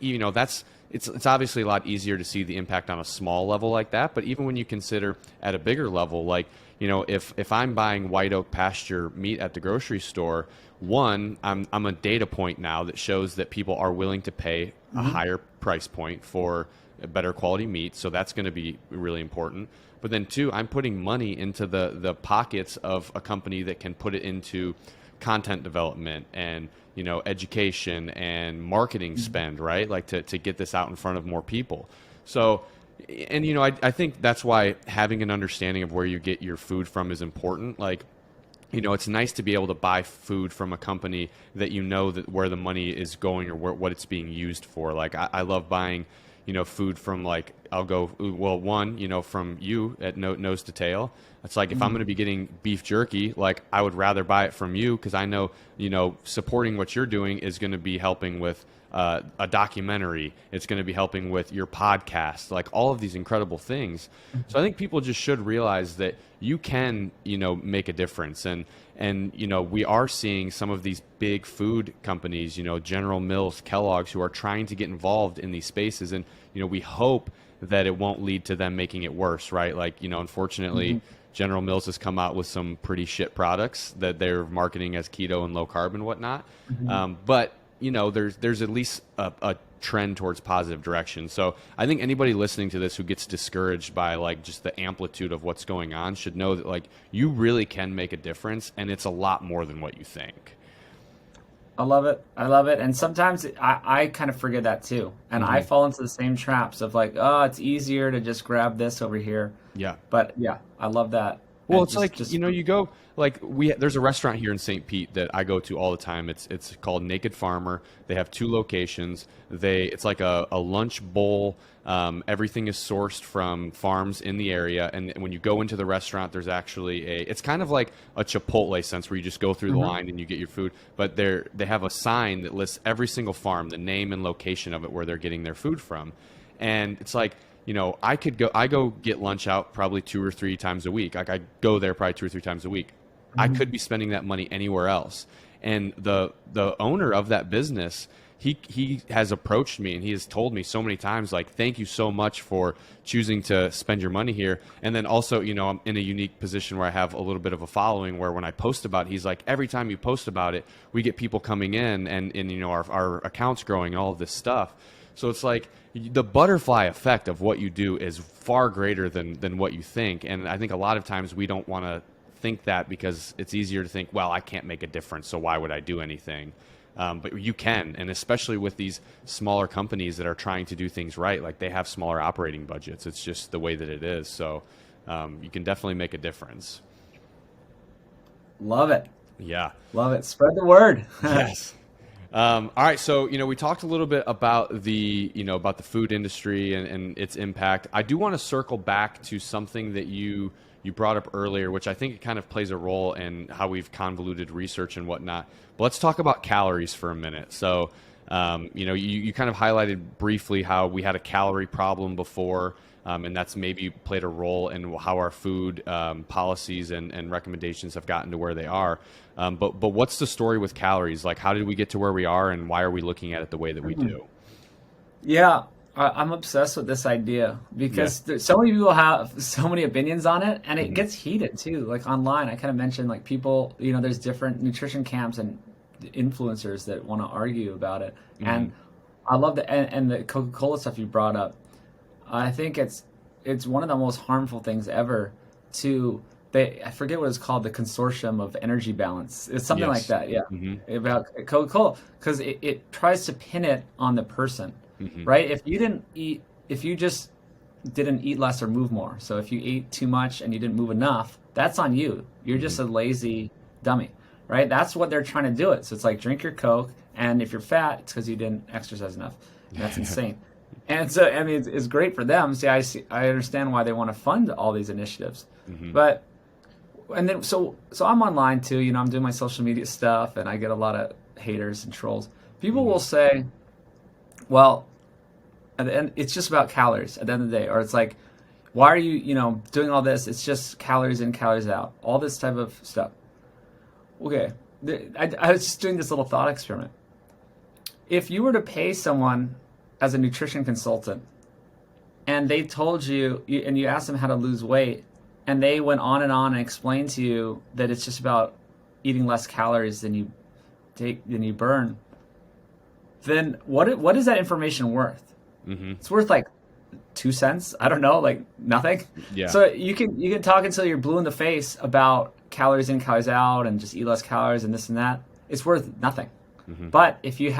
it's obviously a lot easier to see the impact on a small level like that. But even when you consider at a bigger level, like, if I'm buying white oak pasture meat at the grocery store, one, I'm a data point now that shows that people are willing to pay a higher price point for a better quality meat. So that's going to be really important. But then two, I'm putting money into the pockets of a company that can put it into content development and, education and marketing spend, right? Like to get this out in front of more people. So, and, I think that's why having an understanding of where you get your food from is important. Like, it's nice to be able to buy food from a company that that where the money is going or what it's being used for. Like I love buying, food from like, I'll go, well, one, from you at Nose to Tail. It's like, if I'm going to be getting beef jerky, like I would rather buy it from you because I know, supporting what you're doing is going to be helping with a documentary. It's going to be helping with your podcast, like all of these incredible things. So I think people just should realize that you can, make a difference. And we are seeing some of these big food companies, General Mills, Kellogg's, who are trying to get involved in these spaces. And, we hope that it won't lead to them making it worse, right? Like, unfortunately, General Mills has come out with some pretty shit products that they're marketing as keto and low carb and whatnot. But there's at least a trend towards positive direction. So I think anybody listening to this who gets discouraged by like just the amplitude of what's going on should know that like you really can make a difference, and it's a lot more than what you think. I love it. I love it. And sometimes I kind of forget that too. And I fall into the same traps of like, oh, it's easier to just grab this over here. Yeah. But yeah, I love that. Well, And it's you go like there's a restaurant here in St. Pete that I go to all the time. It's called Naked Farmer. They have 2 locations. It's like a lunch bowl. Everything is sourced from farms in the area. And when you go into the restaurant, there's actually it's kind of like a Chipotle sense where you just go through the line and you get your food. But they have a sign that lists every single farm, the name and location of it, where they're getting their food from. And it's like, I go get lunch out probably 2 or 3 times a week. Like I go there probably 2 or 3 times a week. I could be spending that money anywhere else. And the owner of that business, he has approached me and he has told me so many times, like, thank you so much for choosing to spend your money here. And then also, I'm in a unique position where I have a little bit of a following where when I post about it, he's like, every time you post about it, we get people coming in and our account's growing and all of this stuff. So it's like the butterfly effect of what you do is far greater than what you think. And I think a lot of times we don't want to think that because it's easier to think, well, I can't make a difference, so why would I do anything? But you can, and especially with these smaller companies that are trying to do things right, like they have smaller operating budgets. It's just the way that it is. So you can definitely make a difference. Love it. Yeah. Love it. Spread the word. Yes. All right. So, we talked a little bit about the food industry and its impact. I do want to circle back to something that you brought up earlier, which I think it kind of plays a role in how we've convoluted research and whatnot. But let's talk about calories for a minute. So, you kind of highlighted briefly how we had a calorie problem before. And that's maybe played a role in how our food policies and recommendations have gotten to where they are. But what's the story with calories? Like, how did we get to where we are, and why are we looking at it the way that we do? Yeah, I'm obsessed with this idea because so many people have so many opinions on it, and it gets heated too. Like online, I kind of mentioned like people, there's different nutrition camps and influencers that want to argue about it. And I love and the Coca-Cola stuff you brought up. I think it's one of the most harmful things ever I forget what it's called, the consortium of energy balance. It's something like that, about Coca-Cola, because it tries to pin it on the person. Right? If you just didn't eat less or move more, so if you ate too much and you didn't move enough, that's on you. You're just a lazy dummy, right? That's what they're trying to do it. So it's like, drink your Coke, and if you're fat, it's because you didn't exercise enough. That's insane. And so, I mean, it's great for them. I understand why they want to fund all these initiatives. But, and then, so I'm online too, I'm doing my social media stuff, and I get a lot of haters and trolls. People will say, well, and it's just about calories at the end of the day. Or it's like, why are you, doing all this? It's just calories in, calories out. All this type of stuff. Okay. I was just doing this little thought experiment. If you were to pay someone as a nutrition consultant, and they told you, and you asked them how to lose weight, and they went on and explained to you that it's just about eating less calories than you burn, then what is that information worth? It's worth like 2 cents. I don't know, like nothing. Yeah. So you can talk until you're blue in the face about calories in, calories out, and just eat less calories and this and that. It's worth nothing. But if you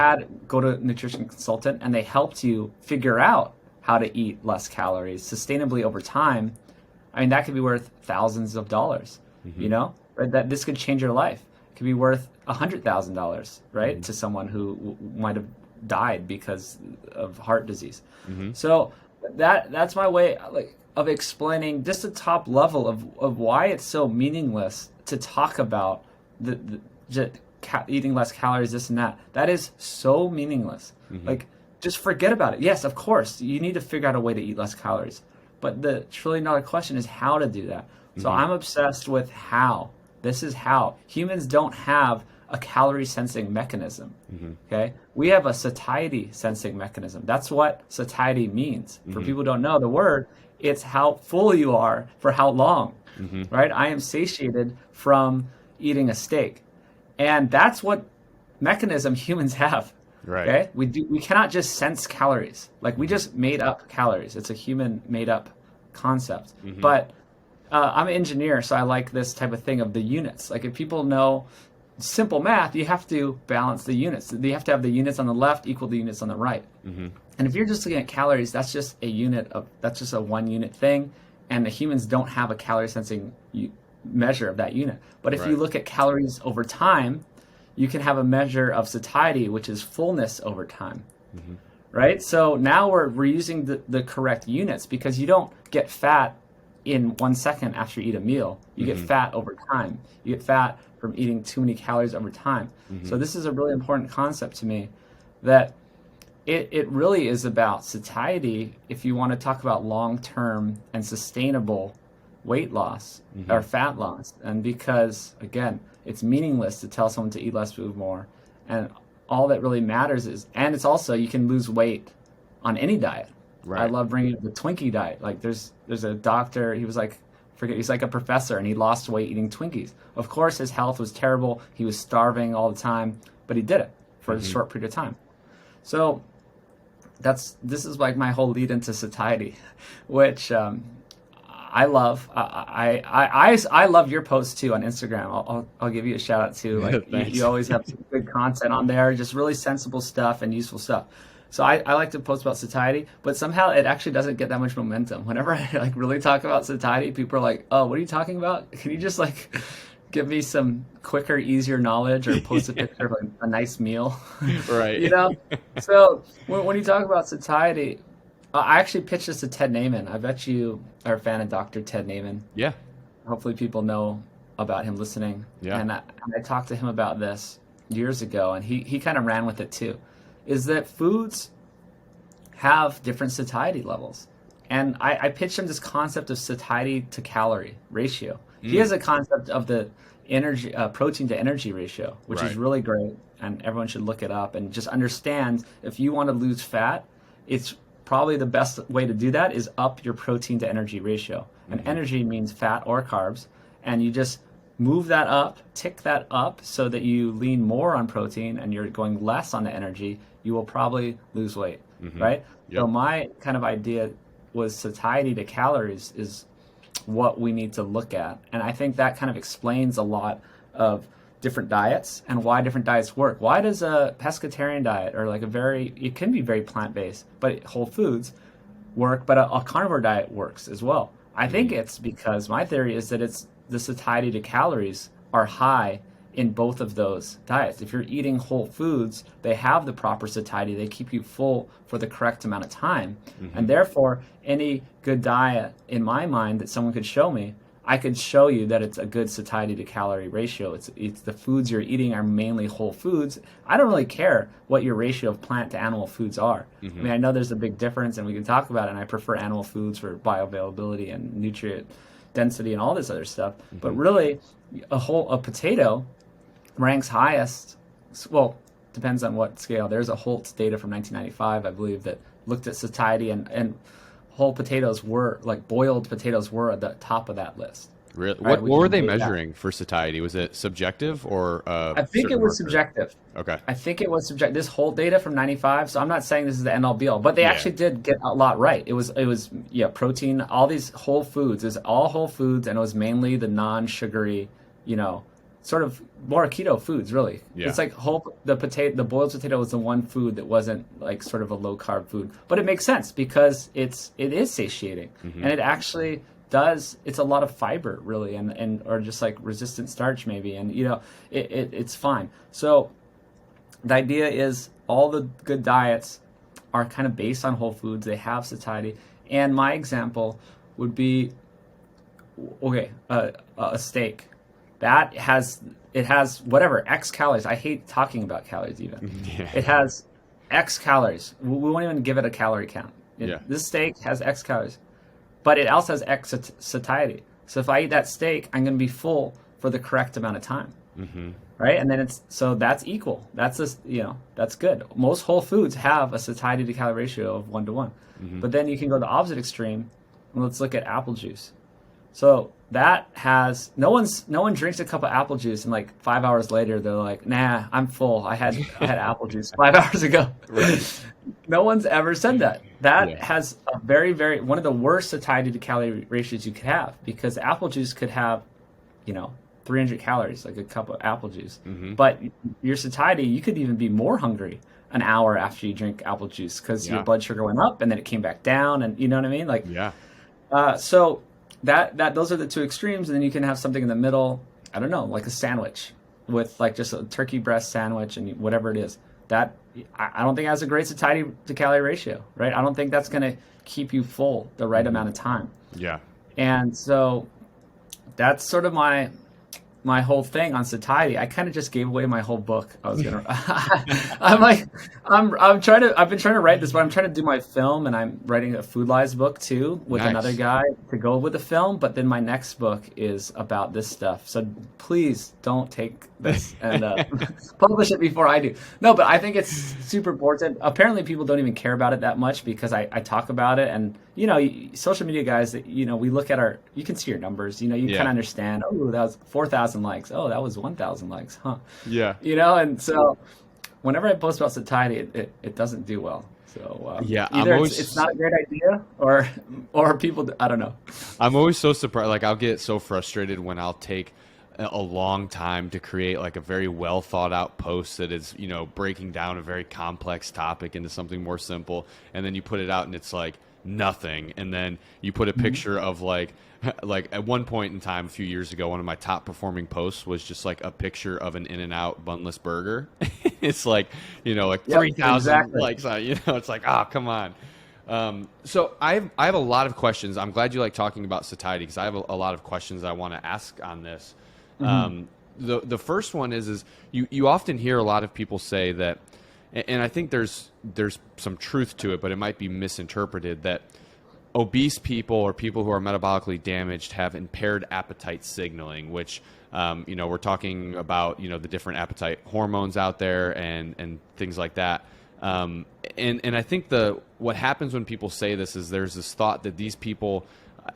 go to a nutrition consultant and they helped you figure out how to eat less calories sustainably over time, I mean, that could be worth thousands of dollars. Right? That this could change your life. It could be worth $100,000, right, to someone who might have died because of heart disease. So that's my way of explaining just the top level of why it's so meaningless to talk about eating less calories, this and that. That is so meaningless. Like, just forget about it. Yes, of course, you need to figure out a way to eat less calories. But the $1 trillion question is how to do that. So I'm obsessed with how. This is how. Humans don't have a calorie sensing mechanism. Okay? We have a satiety sensing mechanism. That's what satiety means. For people who don't know the word, it's how full you are for how long. Right? I am satiated from eating a steak. And that's what mechanism humans have. Right. Okay? We cannot just sense calories. Like, we just made up calories. It's a human made up concept. But I'm an engineer, so I like this type of thing of the units. Like, if people know simple math, you have to balance the units. You have to have the units on the left equal the units on the right. And if you're just looking at calories, that's just that's just a 1 unit thing. And the humans don't have a calorie sensing measure of that unit. But if you look at calories over time, you can have a measure of satiety, which is fullness over time. Right? So now we're using the correct units, because you don't get fat in 1 second after you eat a meal. You get fat over time. You get fat from eating too many calories over time. So this is a really important concept to me, that it really is about satiety if you want to talk about long-term and sustainable weight loss or fat loss. And because, again, it's meaningless to tell someone to eat less, move more. And all that really matters is, and it's also, you can lose weight on any diet. Right. I love bringing up the Twinkie diet. Like, there's a doctor, he's like a professor, and he lost weight eating Twinkies. Of course, his health was terrible. He was starving all the time, but he did it for a short period of time. So this is like my whole lead into satiety, which I love. I love your posts too on Instagram. I'll give you a shout out too. Like, you always have some good content on there, just really sensible stuff and useful stuff. So I like to post about satiety, but somehow it actually doesn't get that much momentum. Whenever I like really talk about satiety, people are like, "Oh, what are you talking about? Can you just like give me some quicker, easier knowledge, or post a picture of a nice meal?" Right. You know. So when you talk about satiety, I actually pitched this to Ted Naiman. I bet you are a fan of Dr. Ted Naiman. Yeah. Hopefully people know about him listening. Yeah. And I talked to him about this years ago, and he kind of ran with it too. Is that foods have different satiety levels. And I pitched him this concept of satiety to calorie ratio. He has a concept of the energy protein to energy ratio, which is really great, and everyone should look it up and just understand if you want to lose fat, it's probably the best way to do that is up your protein to energy ratio. And energy means fat or carbs, and you just move that up, tick that up so that you lean more on protein and you're going less on the energy, you will probably lose weight, right? Yep. So my kind of idea was satiety to calories is what we need to look at. And I think that kind of explains a lot of different diets and why different diets work. Why does a pescatarian diet or like it can be very plant-based, but whole foods work, but a carnivore diet works as well? I think it's because my theory is that it's the satiety to calories are high in both of those diets. If you're eating whole foods, they have the proper satiety. They keep you full for the correct amount of time. And therefore, any good diet, in my mind, that someone could show me, I could show you that it's a good satiety to calorie ratio. It's the foods you're eating are mainly whole foods. I don't really care what your ratio of plant to animal foods are. I mean, I know there's a big difference, and we can talk about it, and I prefer animal foods for bioavailability and nutrient density and all this other stuff. But really, a potato ranks highest, well, depends on what scale. There's a Holtz data from 1995, I believe, that looked at satiety, and whole potatoes were, like boiled potatoes were at the top of that list. Really? What were they measuring for satiety? Was it subjective or I think it was subjective. Okay. I think it was subjective. This whole data from 95, so I'm not saying this is the end all be all, but they actually did get a lot right. It was protein, all these whole foods, is all whole foods, and it was mainly the non-sugary, sort of more keto foods, really. Yeah. It's like the boiled potato was the one food that wasn't like sort of a low carb food, but it makes sense because it is satiating, and it actually does. It's a lot of fiber, really, and or just like resistant starch maybe, and it's fine. So the idea is all the good diets are kind of based on whole foods. They have satiety, and my example would be a steak. That has whatever X calories. I hate talking about calories even. It has X calories. We won't even give it a calorie count. This steak has X calories, but it also has X satiety. So if I eat that steak, I'm going to be full for the correct amount of time, right? And then that's equal. That's that's good. Most whole foods have a satiety to calorie ratio of 1-to-1, but then you can go the opposite extreme, and let's look at apple juice. So that has no one drinks a cup of apple juice and like 5 hours later they're like, nah, I'm full. I had apple juice 5 hours ago. Right. No one's ever said that. That has a very, very one of the worst satiety to calorie ratios you could have, because apple juice could have 300 calories, like a cup of apple juice. But your satiety, you could even be more hungry an hour after you drink apple juice because your blood sugar went up and then it came back down, and you know what I mean? Like so that those are the two extremes, and then you can have something in the middle. I don't know, like a sandwich with like just a turkey breast sandwich and whatever it is. That I don't think has a great satiety to calorie ratio, right? I don't think that's going to keep you full the right amount of time. Yeah. And so that's sort of my whole thing on satiety. I kind of just gave away my whole book. I was gonna. I've been trying to write this, but I'm trying to do my film, and I'm writing a Food Lies book too with another guy to go with the film. But then my next book is about this stuff. So please don't take this and publish it before I do. No, but I think it's super important. Apparently, people don't even care about it that much because I talk about it, and social media guys that we look at you can see your numbers. You kind of understand. Oh, that was 4,000 likes. Oh, that was 1,000 likes, huh? Yeah. And so whenever I post about satiety, it doesn't do well. So either it's not a great idea, or people, I don't know. I'm always so surprised. Like I'll get so frustrated when I'll take a long time to create like a very well thought out post that is breaking down a very complex topic into something more simple, and then you put it out and it's like nothing, and then you put a picture of like at one point in time a few years ago, one of my top performing posts was just like a picture of an In-N-Out bunless burger. It's like 3,000 likes on it. It's like, come on. So I have a lot of questions. I'm glad you like talking about satiety, because I have a lot of questions I want to ask on this. The first one is you often hear a lot of people say that, and I think there's some truth to it, but it might be misinterpreted, that obese people or people who are metabolically damaged have impaired appetite signaling, which, we're talking about, the different appetite hormones out there and things like that. And I think what happens when people say this is there's this thought that these people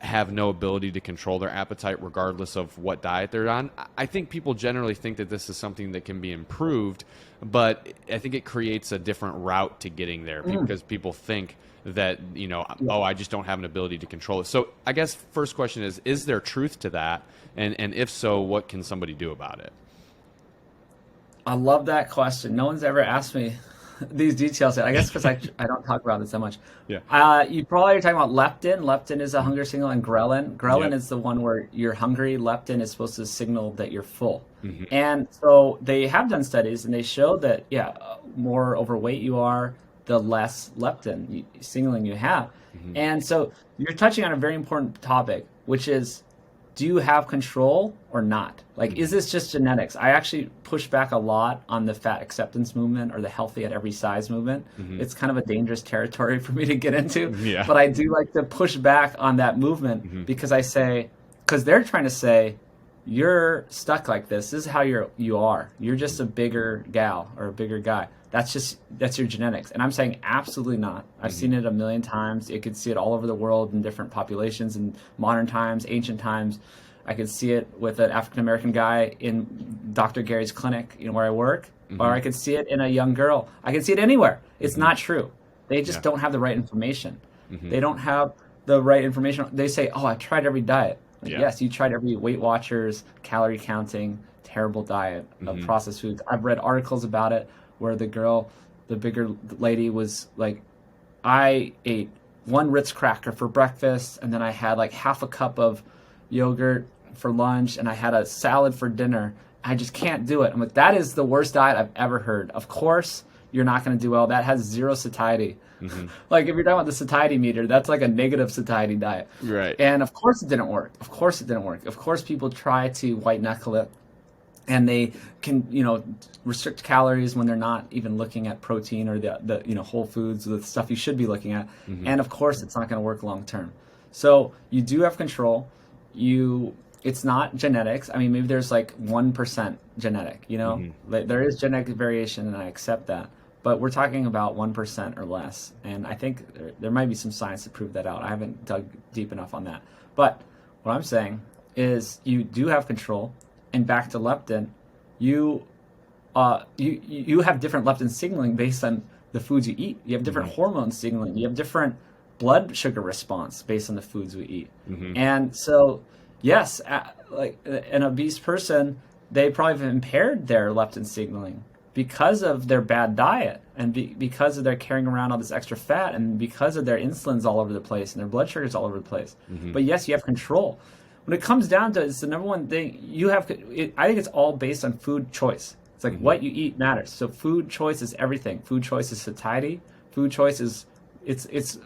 have no ability to control their appetite regardless of what diet they're on. I think people generally think that this is something that can be improved, but I think it creates a different route to getting there because people think that, oh, I just don't have an ability to control it. So I guess first question is there truth to that? And if so, what can somebody do about it? I love that question. No one's ever asked me these details. I guess because I don't talk about this that much. Yeah. You probably are talking about leptin. Leptin is a hunger signal, and ghrelin. Ghrelin is the one where you're hungry. Leptin is supposed to signal that you're full. And so they have done studies, and they show that, more overweight you are, the less leptin signaling you have. And so you're touching on a very important topic, which is, do you have control or not? Like, is this just genetics? I actually push back a lot on the fat acceptance movement or the healthy at every size movement. It's kind of a dangerous territory for me to get into. But I do like to push back on that movement because they're trying to say, you're stuck like this. This is how you are. You're just a bigger gal or a bigger guy. That's your genetics. And I'm saying absolutely not. I've seen it a million times. You could see it all over the world in different populations in modern times, ancient times. I could see it with an African-American guy in Dr. Gary's clinic, where I work, or I could see it in a young girl. I can see it anywhere. It's not true. They just don't have the right information. They don't have the right information. They say, oh, I tried every diet. Yes, you tried every Weight Watchers, calorie counting, terrible diet of processed foods. I've read articles about it where the bigger lady was like, I ate one Ritz cracker for breakfast, and then I had like half a cup of yogurt for lunch, and I had a salad for dinner. I just can't do it. I'm like, that is the worst diet I've ever heard. Of course, you're not going to do well. That has zero satiety. Like, if you're talking about the satiety meter, that's like a negative satiety diet. Right. And of course it didn't work. Of course people try to white knuckle it, and they can, restrict calories when they're not even looking at protein or the whole foods, the stuff you should be looking at. And of course it's not going to work long term. So you do have control. It's not genetics. I mean, maybe there's like 1% genetic, there is genetic variation, and I accept that. But we're talking about 1% or less. And I think there might be some science to prove that out. I haven't dug deep enough on that. But what I'm saying is you do have control. And back to leptin, you have different leptin signaling based on the foods you eat. You have different hormone signaling. You have different blood sugar response based on the foods we eat. And so, yes, like an obese person, they probably have impaired their leptin signaling because of their bad diet, and because of their carrying around all this extra fat, and because of their insulin's all over the place and their blood sugar's all over the place. But yes, you have control. When it comes down to it, it's the number one thing you have. I think it's all based on food choice. It's like what you eat matters. So food choice is everything. Food choice is satiety. Food choice is it's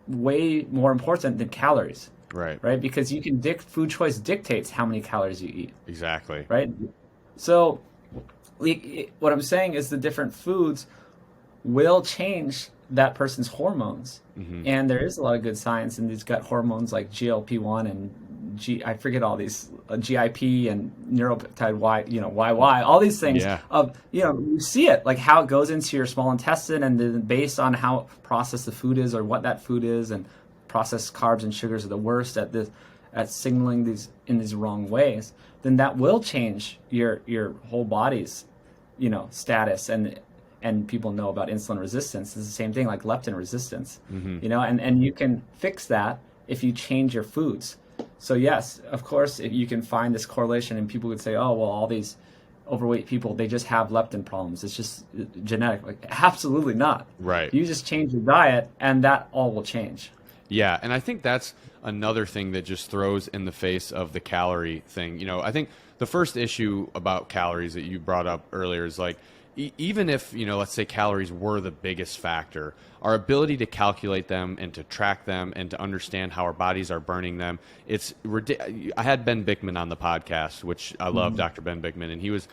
way more important than calories. Right. Because you can food choice dictates how many calories you eat. Exactly. Right. So what I'm saying is the different foods will change that person's hormones. And there is a lot of good science in these gut hormones like GLP-1 and I forget all these GIP and neuropeptide Y, YY, all these things you see it, like how it goes into your small intestine, and then based on how processed the food is or what that food is, and processed carbs and sugars are the worst at signaling these in these wrong ways, then that will change your whole body's, status. And people know about insulin resistance. It's the same thing like leptin resistance, and you can fix that if you change your foods. So yes, of course, if you can find this correlation, and people would say, oh, well, all these overweight people, they just have leptin problems. It's just genetic. Like, absolutely not. Right. You just change your diet, and that all will change. Yeah, and I think that's another thing that just throws in the face of the calorie thing. I think the first issue about calories that you brought up earlier is like, even if, let's say calories were the biggest factor, our ability to calculate them and to track them and to understand how our bodies are burning them, it's I had Ben Bickman on the podcast, which I love, Dr. Ben Bickman, and he was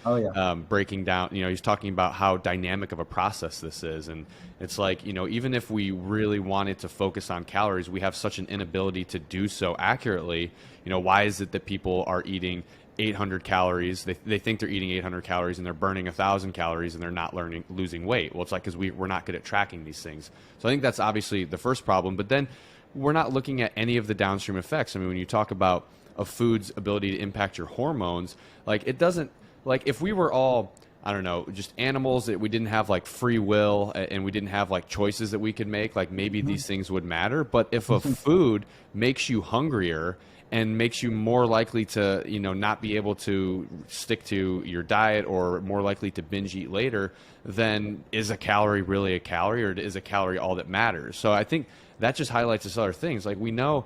breaking down, he's talking about how dynamic of a process this is. And it's like, even if we really wanted to focus on calories, we have such an inability to do so accurately. Why is it that people are eating 800 calories? They think they're eating 800 calories and they're burning 1,000 calories and they're not losing weight. Well, it's like because we're not good at tracking these things. So I think that's obviously the first problem. But then we're not looking at any of the downstream effects. I mean, when you talk about a food's ability to impact your hormones, like it doesn't, like if we were all, I don't know, just animals that we didn't have like free will and we didn't have like choices that we could make, like maybe these things would matter. But if a food makes you hungrier and makes you more likely to, not be able to stick to your diet or more likely to binge eat later, then is a calorie really a calorie, or is a calorie all that matters? So I think that just highlights this other things. Like we know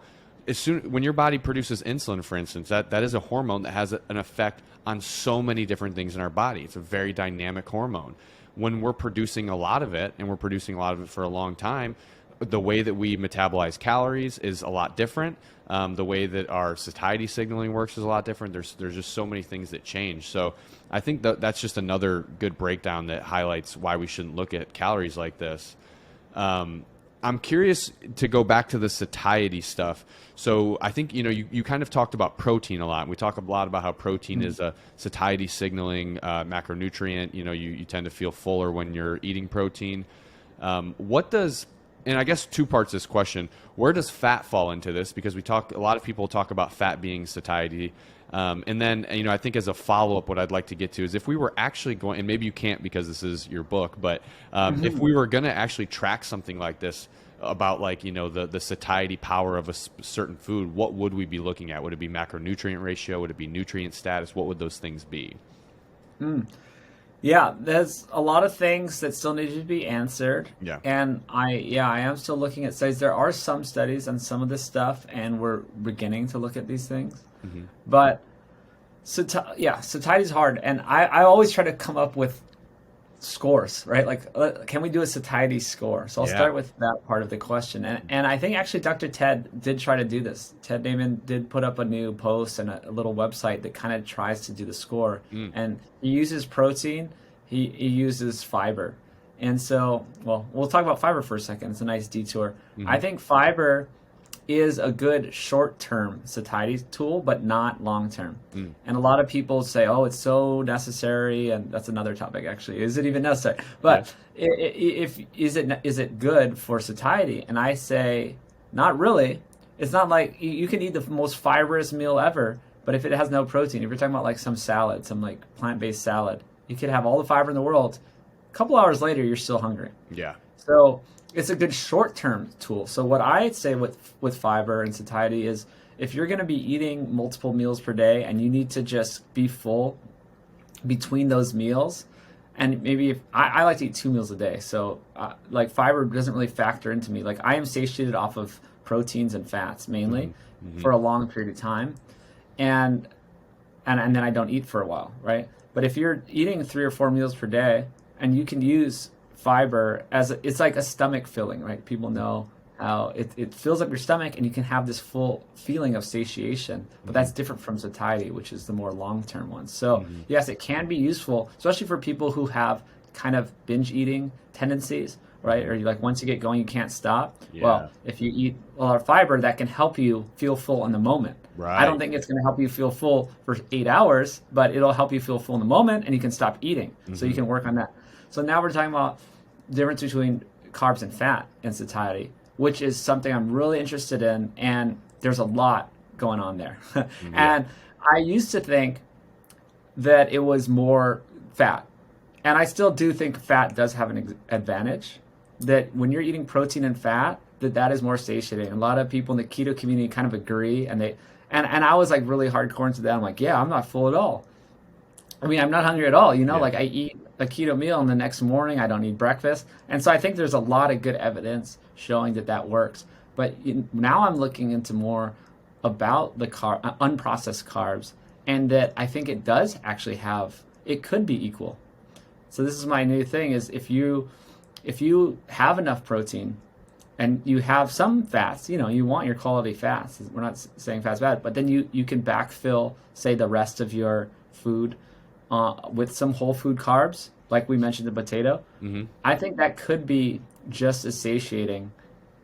when your body produces insulin, for instance, that is a hormone that has an effect on so many different things in our body. It's a very dynamic hormone. When we're producing a lot of it, and we're producing a lot of it for a long time, the way that we metabolize calories is a lot different. The way that our satiety signaling works is a lot different. There's just so many things that change. So I think that's just another good breakdown that highlights why we shouldn't look at calories like this. I'm curious to go back to the satiety stuff. So I think, you kind of talked about protein a lot. We talk a lot about how protein is a satiety signaling macronutrient. You tend to feel fuller when you're eating protein. And I guess two parts to this question: where does fat fall into this? Because a lot of people talk about fat being satiety. And then, I think as a follow-up, what I'd like to get to is if we were actually going, and maybe you can't because this is your book, but if we were going to actually track something like this about the satiety power of a certain food, what would we be looking at? Would it be macronutrient ratio? Would it be nutrient status? What would those things be? Yeah, there's a lot of things that still need to be answered. Yeah. And I am still looking at studies. There are some studies on some of this stuff, and we're beginning to look at these things. But satiety is hard. And I always try to come up with scores, right? Like, can we do a satiety score? So I'll start with that part of the question. And I think actually Dr. Ted did try to do this. Ted Naiman did put up a new post and a little website that kind of tries to do the score. And he uses protein, he uses fiber. And so, well, we'll talk about fiber for a second. It's a nice detour. I think fiber is a good short-term satiety tool, but not long-term. And a lot of people say, oh, it's so necessary, and that's another topic, actually. Is it even necessary? But is it good for satiety? And I say, not really. It's not like you can eat the most fibrous meal ever, but if it has no protein, if you're talking about like some salad, some like plant-based salad, you could have all the fiber in the world. A couple hours later, you're still hungry. Yeah. So it's a good short-term tool. So what I'd say with fiber and satiety is if you're going to be eating multiple meals per day and you need to just be full between those meals, and maybe if I like to eat 2 meals a day, so like fiber doesn't really factor into me. Like I am satiated off of proteins and fats mainly for a long period of time, and then I don't eat for a while, right? But if you're eating 3 or 4 meals per day and you can use fiber it's like a stomach filling, right? People know how it fills up your stomach and you can have this full feeling of satiation, but that's different from satiety, which is the more long-term one. So yes, it can be useful, especially for people who have kind of binge eating tendencies, right? Or once you get going, you can't stop. Yeah. Well, if you eat a lot of fiber, that can help you feel full in the moment. Right. I don't think it's going to help you feel full for 8 hours, but it'll help you feel full in the moment and you can stop eating. So you can work on that. So now we're talking about the difference between carbs and fat and satiety, which is something I'm really interested in, and there's a lot going on there. And I used to think that it was more fat, and I still do think fat does have an advantage, that when you're eating protein and fat, that is more satiating. A lot of people in the keto community kind of agree, and I was like really hardcore into that. I'm like, yeah, I'm not full at all. I mean, I'm not hungry at all. Like I eat a keto meal and the next morning I don't eat breakfast. And so I think there's a lot of good evidence showing that works. But now I'm looking into more about the unprocessed carbs, and that I think it does actually it could be equal. So this is my new thing: is if you have enough protein and you have some fats, you want your quality fats. We're not saying fat's bad, but then you can backfill, say, the rest of your food with some whole food carbs, like we mentioned the potato. Mm-hmm. I think that could be just as satiating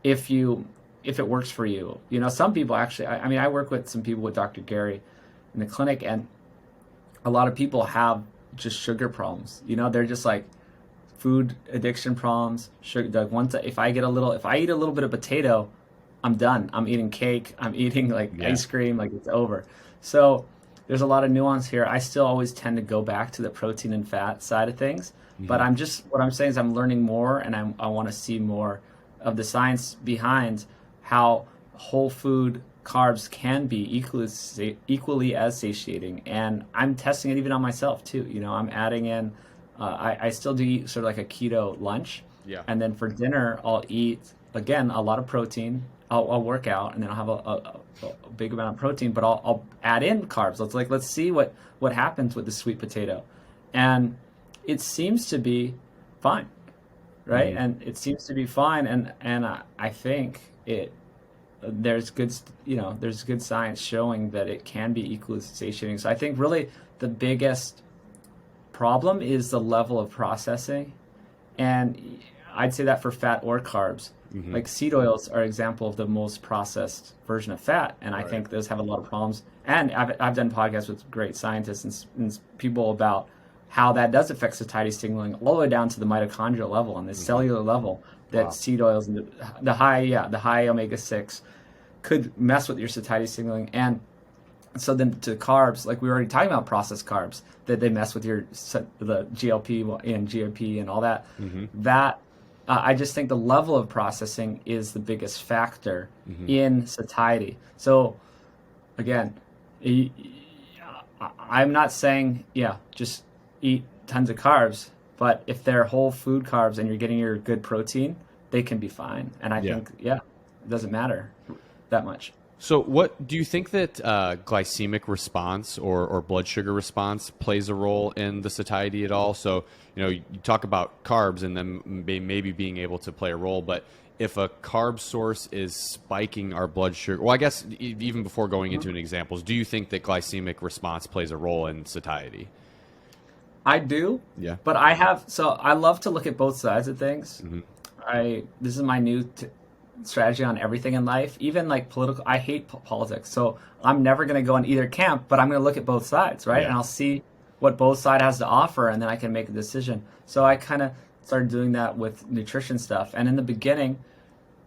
if it works for you. Some people actually, I work with some people with Dr. Gary in the clinic, and a lot of people have just sugar problems. They're just like food addiction problems. Sugar. Like if I eat a little bit of potato, I'm done. I'm eating cake. I'm eating ice cream. Like it's over. So there's a lot of nuance here. I still always tend to go back to the protein and fat side of things. Mm-hmm. But what I'm saying is I'm learning more, and I want to see more of the science behind how whole food carbs can be equally as satiating. And I'm testing it even on myself too. I'm adding in, I still do eat sort of like a keto lunch. Yeah. And then for dinner, I'll eat, again, a lot of protein. I'll work out, and then I'll have a big amount of protein, but I'll add in carbs. Let's see what happens with the sweet potato. And it seems to be fine, right? Mm-hmm. And it seems to be fine. And I think there's good science showing that it can be equally satiating. So I think really the biggest problem is the level of processing. And I'd say that for fat or carbs. Mm-hmm. Like seed oils are an example of the most processed version of fat, and I think those have a lot of problems. And I've done podcasts with great scientists and people about how that does affect satiety signaling all the way down to the mitochondrial level and the cellular level. That seed oils and the high omega-6 could mess with your satiety signaling. And so then to carbs, like we were already talking about processed carbs, that they mess with the GLP and GIP and all that. Mm-hmm. That I just think the level of processing is the biggest factor in satiety. So again, I'm not saying, just eat tons of carbs, but if they're whole food carbs and you're getting your good protein, they can be fine. And I think, it doesn't matter that much. So what do you think that glycemic response or blood sugar response plays a role in the satiety at all? So, you talk about carbs and then maybe being able to play a role, but if a carb source is spiking our blood sugar, well, I guess even before going into an examples, do you think that glycemic response plays a role in satiety? I do. Yeah. But I love to look at both sides of things. Mm-hmm. This is my new strategy on everything in life, even like political. I hate politics, so I'm never going to go in either camp, but I'm going to look at both sides, right? And I'll see what both sides has to offer, and then I can make a decision. So I kind of started doing that with nutrition stuff. And in the beginning,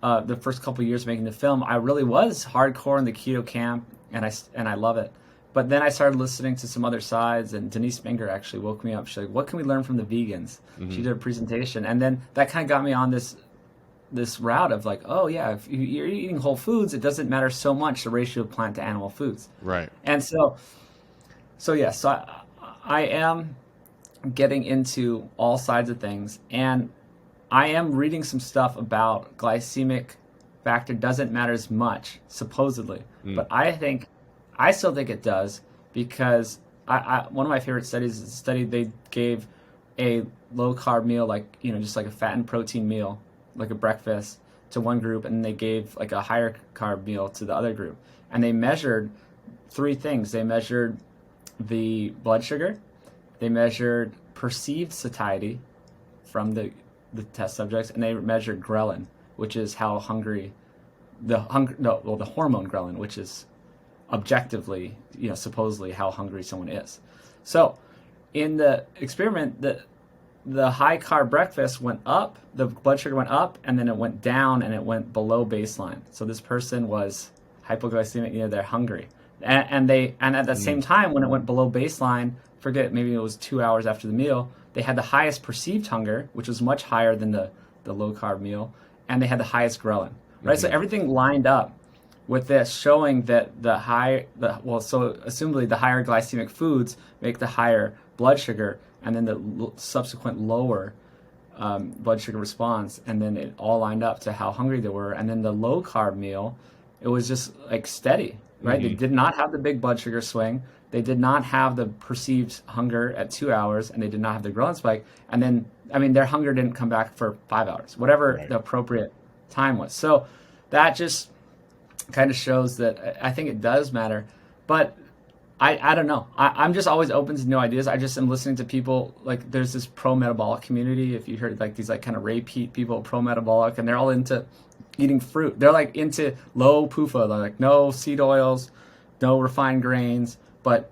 the first couple of years making the film, I really was hardcore in the keto camp, and I love it. But then I started listening to some other sides, and Denise Menger actually woke me up. She's like, "What can we learn from the vegans?" Mm-hmm. She did a presentation, and then that kind of got me on this route of like, oh yeah, if you're eating whole foods, it doesn't matter so much the ratio of plant to animal foods. Right. And so I am getting into all sides of things, and I am reading some stuff about glycemic factor doesn't matter as much, supposedly. But I still think it does, because one of my favorite studies is a study they gave a low carb meal, like, just like a fat and protein meal, like a breakfast, to one group, and they gave like a higher carb meal to the other group. And they measured three things. They measured the blood sugar, they measured perceived satiety from the test subjects, and they measured ghrelin, which is how hungry, the hormone ghrelin, which is objectively, supposedly how hungry someone is. So in the experiment, the high carb breakfast went up, the blood sugar went up, and then it went down and it went below baseline. So this person was hypoglycemic, they're hungry. And at the same time, when it went below baseline, forget, maybe it was 2 hours after the meal, they had the highest perceived hunger, which was much higher than the low carb meal, and they had the highest ghrelin, right? Mm-hmm. So everything lined up with this, showing that assumably the higher glycemic foods make the higher blood sugar, and then the subsequent lower blood sugar response, and then it all lined up to how hungry they were. And then the low carb meal, it was just like steady, right? Mm-hmm. They did not have the big blood sugar swing. they did not have the perceived hunger at 2 hours, and they did not have the ghrelin spike. And then, I mean, their hunger didn't come back for 5 hours, whatever the appropriate time was. So that just kind of shows that I think it does matter. But I don't know. I'm just always open to new ideas. I just am listening to people, like there's this pro-metabolic community. If you heard like these like kind of repeat people, pro-metabolic, and they're all into eating fruit. They're like into low PUFA. They're like no seed oils, no refined grains, but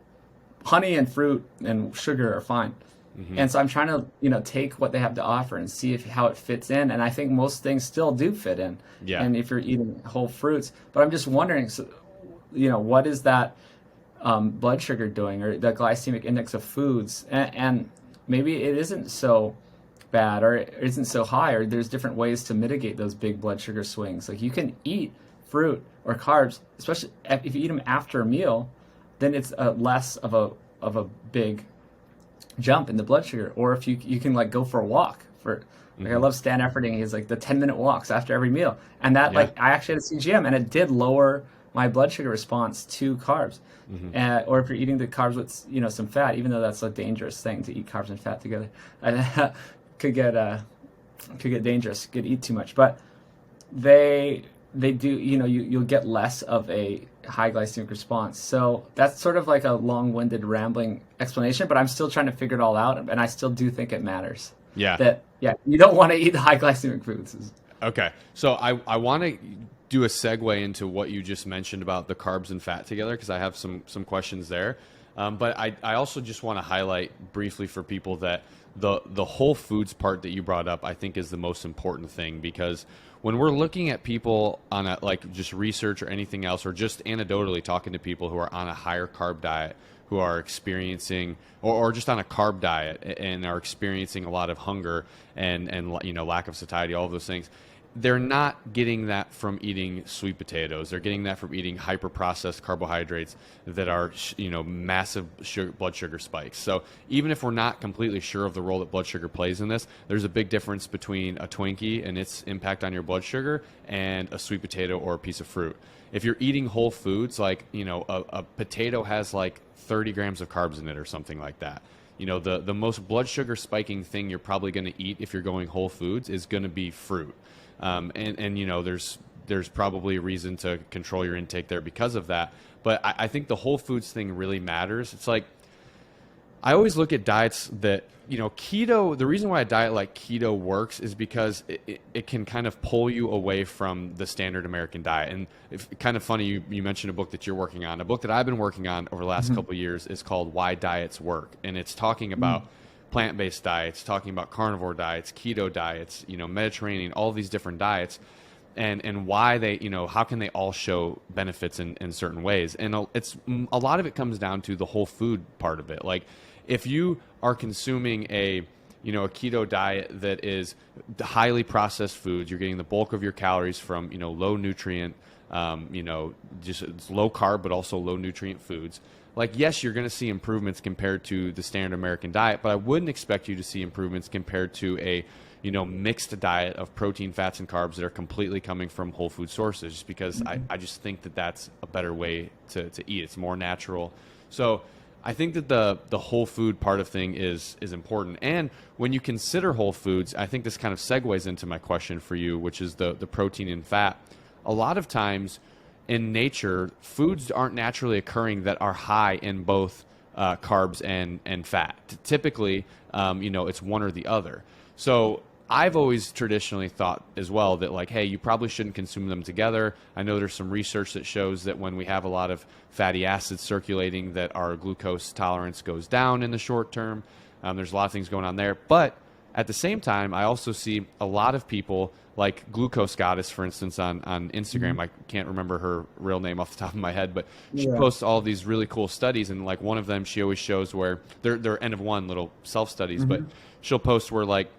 honey and fruit and sugar are fine. And so I'm trying to, take what they have to offer and see how it fits in. And I think most things still do fit in. Yeah. And if you're eating whole fruits, but I'm just wondering, what is that blood sugar doing, or the glycemic index of foods? And maybe it isn't so bad, or it isn't so high, or there's different ways to mitigate those big blood sugar swings. Like you can eat fruit or carbs, especially if you eat them after a meal, then it's less of a big jump in the blood sugar. Or if you can like go for a walk for like I love Stan Efferding. He's like the 10-minute walks after every meal, and that like I actually had a CGM and it did lower my blood sugar response to carbs. Or if you're eating the carbs with some fat, even though that's a dangerous thing to eat carbs and fat together, could get dangerous. Could eat too much, but they do. You'll get less of a high glycemic response. So that's sort of like a long-winded, rambling explanation, but I'm still trying to figure it all out, and I still do think it matters. Yeah. You don't want to eat high glycemic foods. Okay, so I want to do a segue into what you just mentioned about the carbs and fat together, because I have some questions there. But I also just want to highlight briefly for people that the whole foods part that you brought up, I think is the most important thing, because when we're looking at people on a, like just research or anything else, or just anecdotally talking to people who are on a higher carb diet, who are experiencing, or just on a carb diet and are experiencing a lot of hunger and lack of satiety, all of those things, they're not getting that from eating sweet potatoes. They're getting that from eating hyper-processed carbohydrates that are, massive blood sugar spikes. So even if we're not completely sure of the role that blood sugar plays in this, there's a big difference between a Twinkie and its impact on your blood sugar and a sweet potato or a piece of fruit. If you're eating whole foods, like, a potato has like 30 grams of carbs in it or something like that. The most blood sugar spiking thing you're probably going to eat if you're going whole foods is going to be fruit. There's probably a reason to control your intake there because of that. But I think the whole foods thing really matters. It's like, I always look at diets that, keto, the reason why a diet like keto works is because it can kind of pull you away from the standard American diet. And it's kind of funny, you mentioned a book that you're working on. A book that I've been working on over the last couple of years is called Why Diets Work. And it's talking about plant-based diets, talking about carnivore diets, keto diets, Mediterranean, all these different diets, and why they, how can they all show benefits in certain ways. And it's a lot of it comes down to the whole food part of it. Like if you are consuming a keto diet that is highly processed foods, you're getting the bulk of your calories from, low nutrient, just it's low carb, but also low nutrient foods. Like, yes, you're going to see improvements compared to the standard American diet, but I wouldn't expect you to see improvements compared to a, mixed diet of protein, fats, and carbs that are completely coming from whole food sources, just because I just think that that's a better way to eat. It's more natural. So I think that the whole food part of thing is important. And when you consider whole foods, I think this kind of segues into my question for you, which is the protein and fat. A lot of times in nature, foods aren't naturally occurring that are high in both carbs and fat. Typically, it's one or the other. So I've always traditionally thought as well that, like, hey, you probably shouldn't consume them together. I know there's some research that shows that when we have a lot of fatty acids circulating, that our glucose tolerance goes down in the short term. There's a lot of things going on there. But at the same time, I also see a lot of people, like Glucose Goddess, for instance, on Instagram. I can't remember her real name off the top of my head, but she posts all these really cool studies. And like one of them, she always shows where they're N of 1 little self-studies, but she'll post where, like,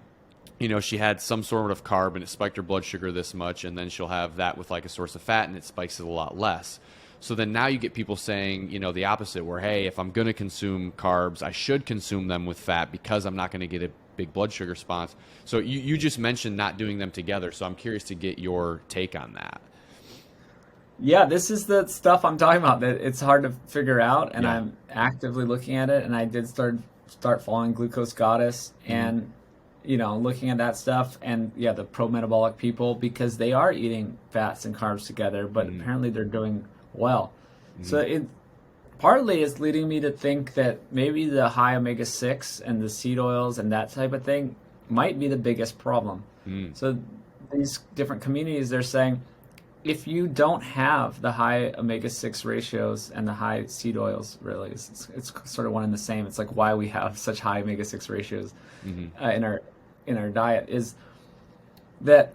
she had some sort of carb and it spiked her blood sugar this much, and then she'll have that with like a source of fat and it spikes it a lot less. So then now you get people saying, the opposite, where, hey, if I'm going to consume carbs, I should consume them with fat because I'm not going to get a big blood sugar response. So you just mentioned not doing them together. So I'm curious to get your take on that. Yeah, this is the stuff I'm talking about that it's hard to figure out, and Yeah. I'm actively looking at it. And I did start following Glucose Goddess and looking at that stuff, and yeah, the pro-metabolic people, because they are eating fats and carbs together, but apparently they're doing well. So it partly is leading me to think that maybe the high omega-6 and the seed oils and that type of thing might be the biggest problem. So these different communities, they're saying, if you don't have the high omega-6 ratios and the high seed oils, really, it's sort of one and the same. It's like why we have such high omega-6 ratios in our diet is that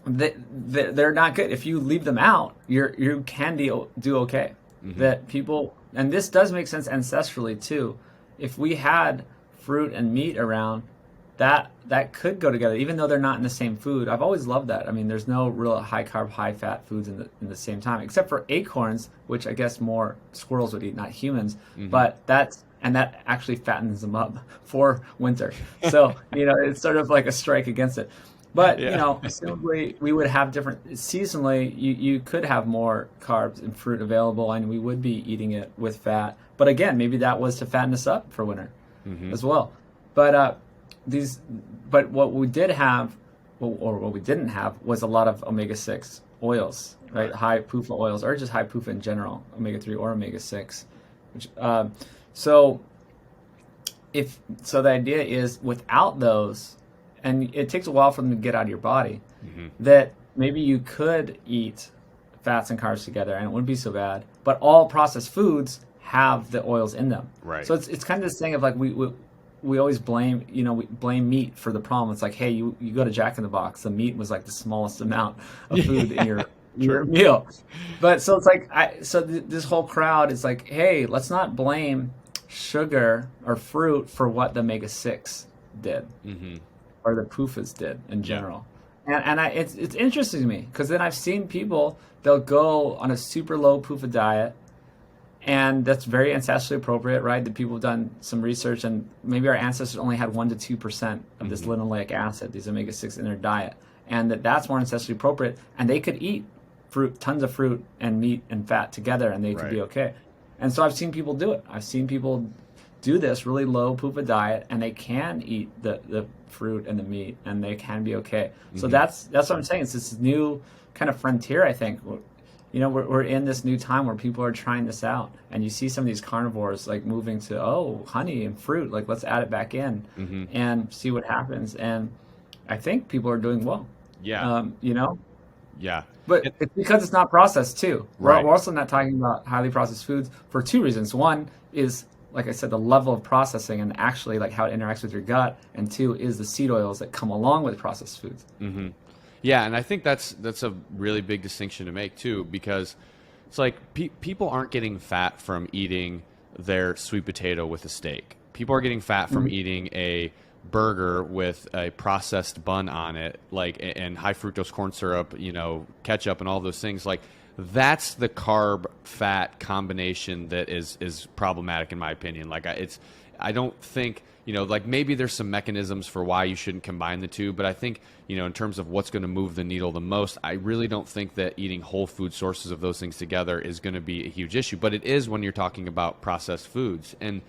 they're not good. If you leave them out, you can do okay. That people, and this does make sense ancestrally too. If we had fruit and meat around, that could go together, even though they're not in the same food. I've always loved that. I mean, there's no real high carb, high fat foods in the same time, except for acorns, which I guess more squirrels would eat, not humans. But that actually fattens them up for winter. So it's sort of like a strike against it. But assumably we would have different seasonally. You could have more carbs and fruit available, and we would be eating it with fat. But again, maybe that was to fatten us up for winter as well. But but what we did have, or what we didn't have, was a lot of omega-6 oils, right? High PUFA oils, or just high PUFA in general, omega-3 or omega-6. So the idea is without those, and it takes a while for them to get out of your body, that maybe you could eat fats and carbs together and it wouldn't be so bad. But all processed foods have the oils in them. Right. So it's kind of this thing of like we always blame meat for the problem. It's like, hey, you go to Jack in the Box, the meat was like the smallest amount of food in your meal. But so it's like this whole crowd is like, hey, let's not blame sugar or fruit for what the omega-6 did or the PUFAs did in general. And it's interesting to me, because then I've seen people, they'll go on a super low PUFA diet, and that's very ancestrally appropriate, right? The people have done some research, and maybe our ancestors only had 1% to 2% of this linoleic acid, these omega-6 in their diet, and that's more ancestrally appropriate, and they could eat fruit, tons of fruit and meat and fat together, and they could be okay. And so I've seen people do it. I've seen people do this really low PUFA diet, and they can eat the fruit and the meat, and they can be okay. So that's what I'm saying. It's this new kind of frontier, I think. We're in this new time where people are trying this out, and you see some of these carnivores like moving to honey and fruit, like let's add it back in and see what happens. And I think people are doing well. Yeah. Yeah. But it's because it's not processed too. Right. We're also not talking about highly processed foods for two reasons. One is, like I said, the level of processing and actually like how it interacts with your gut, and two is the seed oils that come along with processed foods. Yeah, and I think that's a really big distinction to make too, because it's like people aren't getting fat from eating their sweet potato with a steak. People are getting fat from eating a burger with a processed bun on it, like, and high fructose corn syrup, ketchup and all those things. Like, that's the carb fat combination that is problematic in my opinion. Like, I don't think, like maybe there's some mechanisms for why you shouldn't combine the two, but I think, in terms of what's going to move the needle the most, I really don't think that eating whole food sources of those things together is going to be a huge issue. But it is when you're talking about processed foods and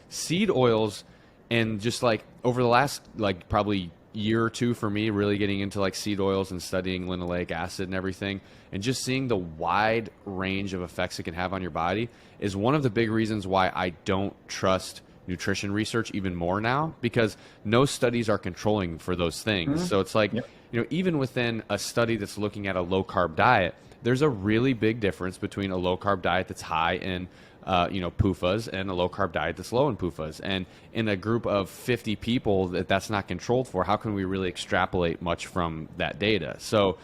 seed oils. And just like over the last like probably year or two for me, really getting into like seed oils and studying linoleic acid and everything, and just seeing the wide range of effects it can have on your body is one of the big reasons why I don't trust nutrition research even more now, because no studies are controlling for those things. So it's like, even within a study that's looking at a low carb diet, there's a really big difference between a low carb diet that's high in PUFAs and a low carb diet that's low in PUFAs. And in a group of 50 people that's not controlled for, how can we really extrapolate much from that data? So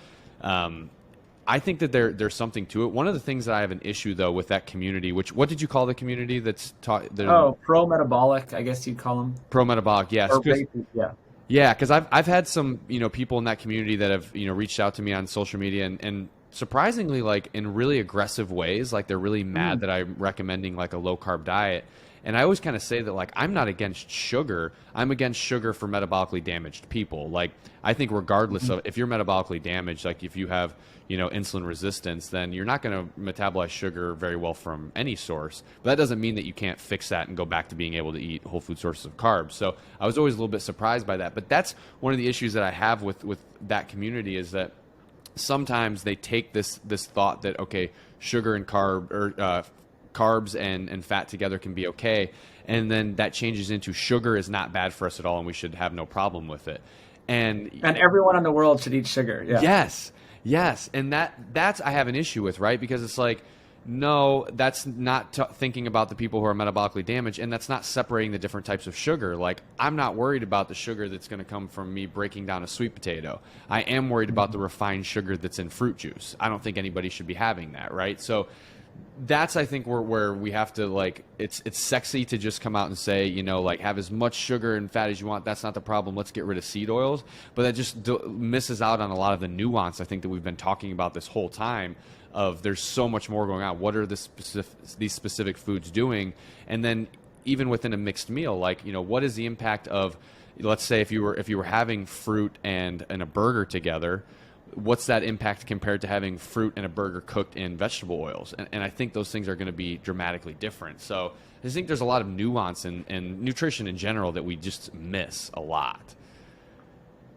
I think that there's something to it. One of the things that I have an issue though with that community, what did you call the community that's taught? Pro-metabolic, I guess you'd call them. Pro-metabolic, yes. Yeah. Yeah, because I've had some people in that community that have reached out to me on social media and surprisingly, like in really aggressive ways, like they're really mad that I'm recommending like a low carb diet. And I always kind of say that, like, I'm not against sugar. I'm against sugar for metabolically damaged people. Like, I think regardless of if you're metabolically damaged, like if you have, insulin resistance, then you're not going to metabolize sugar very well from any source. But that doesn't mean that you can't fix that and go back to being able to eat whole food sources of carbs. So I was always a little bit surprised by that. But that's one of the issues that I have with that community, is that sometimes they take this thought that, okay, sugar and carbs and fat together can be okay, and then that changes into sugar is not bad for us at all and we should have no problem with it. And everyone in the world should eat sugar. Yeah. Yes. And that's I have an issue with, right? Because it's like, no, that's not thinking about the people who are metabolically damaged, and that's not separating the different types of sugar. Like, I'm not worried about the sugar that's going to come from me breaking down a sweet potato. I am worried about the refined sugar that's in fruit juice. I don't think anybody should be having that, right? So that's, I think, where we have to, like, it's sexy to just come out and say, like, have as much sugar and fat as you want. That's not the problem. Let's get rid of seed oils. But that just misses out on a lot of the nuance, I think, that we've been talking about this whole time, of there's so much more going on. What are these specific foods doing? And then even within a mixed meal, like, what is the impact of, let's say if you were having fruit and a burger together, what's that impact compared to having fruit and a burger cooked in vegetable oils? And I think those things are going to be dramatically different. So I think there's a lot of nuance in nutrition in general that we just miss a lot.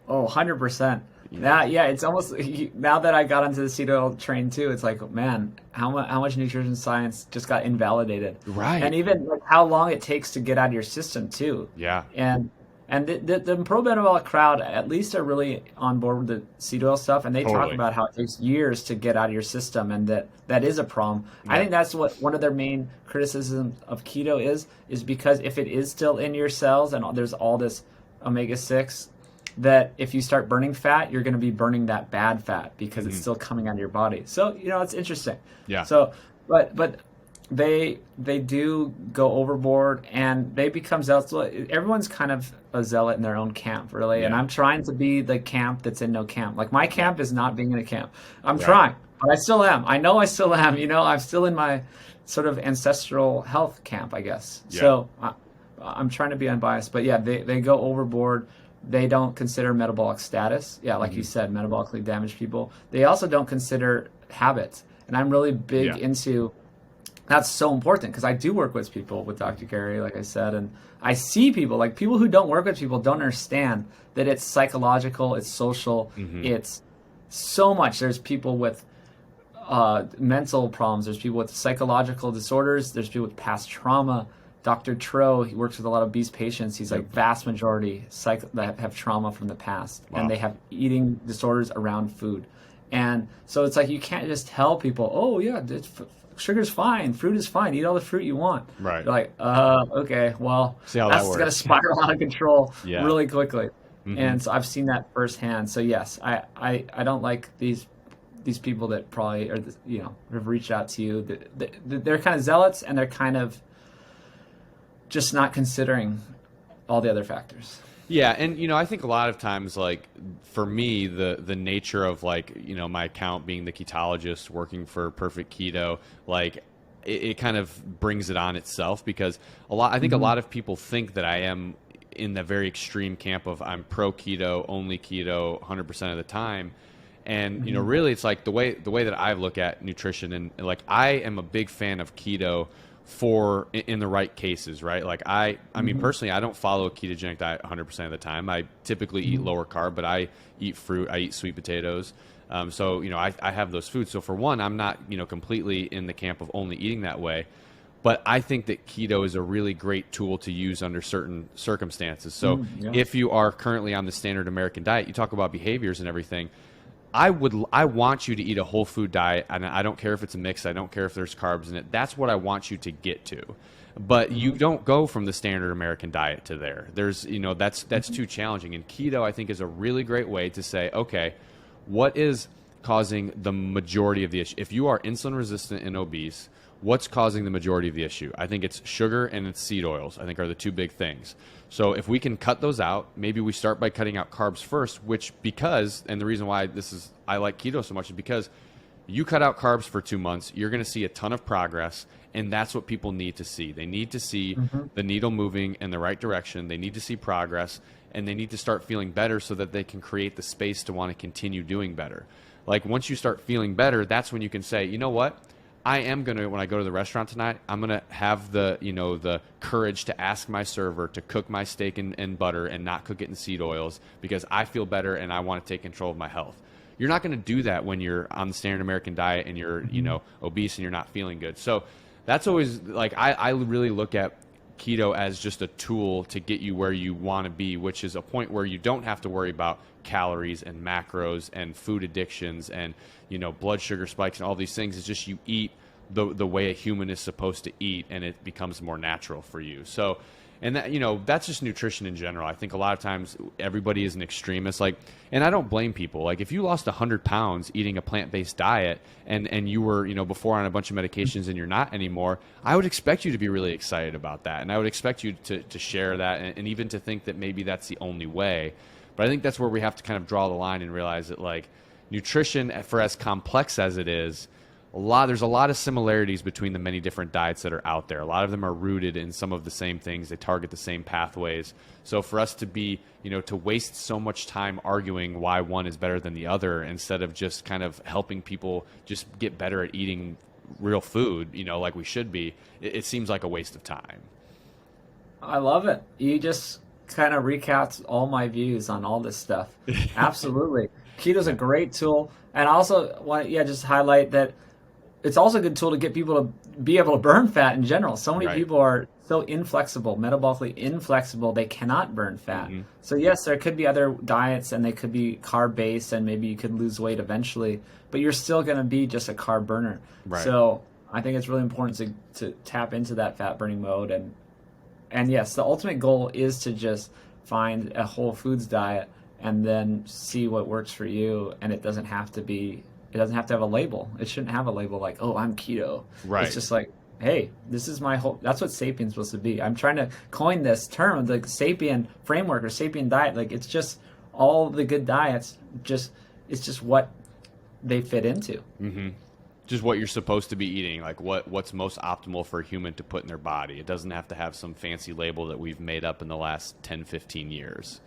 Oh, 100%. Yeah, it's almost, now that I got onto the seed oil train too, it's like, man, how much nutrition science just got invalidated. Right. And even like how long it takes to get out of your system too. Yeah. And the pro-metabolic crowd, at least, are really on board with the seed oil stuff, and they talk about how it takes years to get out of your system, and that is a problem. Yeah. I think that's what one of their main criticisms of keto is because if it is still in your cells and there's all this omega-6, that if you start burning fat, you're going to be burning that bad fat because it's still coming out of your body. So, it's interesting. Yeah. So, but they do go overboard and they become zealots. Everyone's kind of a zealot in their own camp, really. Yeah. And I'm trying to be the camp that's in no camp. Like, my camp is not being in a camp. I'm trying, but I still am. I know I still am. I'm still in my sort of ancestral health camp, I guess. Yeah. So I'm trying to be unbiased. But yeah, they go overboard. They don't consider metabolic status. Yeah, like you said, metabolically damaged people. They also don't consider habits. And I'm really big into, that's so important because I do work with people with Dr. Gary, like I said, and I see people who don't work with people don't understand that it's psychological, it's social, it's so much. There's people with mental problems. There's people with psychological disorders. There's people with past trauma. Dr. Tro, he works with a lot of obese patients. He's like vast majority that have trauma from the past, and they have eating disorders around food. And so it's like you can't just tell people, oh yeah, sugar's fine, fruit is fine, eat all the fruit you want. Right. You're like, okay, well, that's going to spiral out of control really quickly. And so I've seen that firsthand. So yes, I don't like these people that probably are have reached out to you. They're kind of zealots, and they're kind of just not considering all the other factors. Yeah, and I think a lot of times, like, for me, the nature of, like, my account being the ketologist working for Perfect Keto, like, it kind of brings it on itself, because I think a lot of people think that I am in the very extreme camp of I'm pro keto, only keto 100% of the time. And really, it's like the way that I look at nutrition, and like, I am a big fan of keto in the right cases, right? Like, I mean, personally, I don't follow a ketogenic diet 100% of the time. I typically eat lower carb, but I eat fruit, I eat sweet potatoes. So, I have those foods. So for one, I'm not, completely in the camp of only eating that way, but I think that keto is a really great tool to use under certain circumstances. So if you are currently on the standard American diet, you talk about behaviors and everything. I want you to eat a whole food diet, and I don't care if it's a mix. I don't care if there's carbs in it. That's what I want you to get to. But you don't go from the standard American diet to there. There's, that's too challenging. And keto, I think, is a really great way to say, okay, what is causing the majority of the issue? If you are insulin resistant and obese, what's causing the majority of the issue? I think it's sugar and it's seed oils, I think, are the two big things. So if we can cut those out, maybe we start by cutting out carbs first, and the reason why I like keto so much is because You cut out carbs for 2 months, you're going to see a ton of progress. And that's what people need to see. They need to see the needle moving in the right direction. They need to see progress, and they need to start feeling better so that they can create the space to want to continue doing better. Like once you start feeling better, that's when you can say, you know what? I am going to, when I go to the restaurant tonight, I'm going to have the, the courage to ask my server to cook my steak in butter and not cook it in seed oils because I feel better and I want to take control of my health. You're not going to do that when you're on the standard American diet and you're, obese and you're not feeling good. So that's always like, I really look at keto as just a tool to get you where you want to be, which is a point where you don't have to worry about calories and macros and food addictions and, blood sugar spikes and all these things. It's just you eat the way a human is supposed to eat and it becomes more natural for you. So, and that, that's just nutrition in general. I think a lot of times everybody is an extremist. And I don't blame people. Like if you lost 100 pounds eating a plant-based diet and you were, before on a bunch of medications and you're not anymore, I would expect you to be really excited about that. And I would expect you to share that and even to think that maybe that's the only way. But I think that's where we have to kind of draw the line and realize that like nutrition, for as complex as it is, there's a lot of similarities between the many different diets that are out there. A lot of them are rooted in some of the same things. They target the same pathways. So for us to be, to waste so much time arguing why one is better than the other instead of just kind of helping people just get better at eating real food, like we should be, it seems like a waste of time. I love it. You just kind of recapped all my views on all this stuff. Absolutely. Keto's a great tool. And I also want to just highlight that it's also a good tool to get people to be able to burn fat in general. So many people are so inflexible, metabolically inflexible, they cannot burn fat. So yes, there could be other diets and they could be carb-based and maybe you could lose weight eventually, but you're still going to be just a carb burner. So I think it's really important to tap into that fat burning mode. And yes, the ultimate goal is to just find a whole foods diet and then see what works for you. And it doesn't have to have a label. It shouldn't have a label like, oh, I'm keto. It's just like, hey, this is my whole, that's what Sapien's supposed to be. I'm trying to coin this term, the Sapien framework or Sapien diet. Like it's just all the good diets, it's just what they fit into. Just what you're supposed to be eating, like what's most optimal for a human to put in their body. It doesn't have to have some fancy label that we've made up in the last 10, 15 years.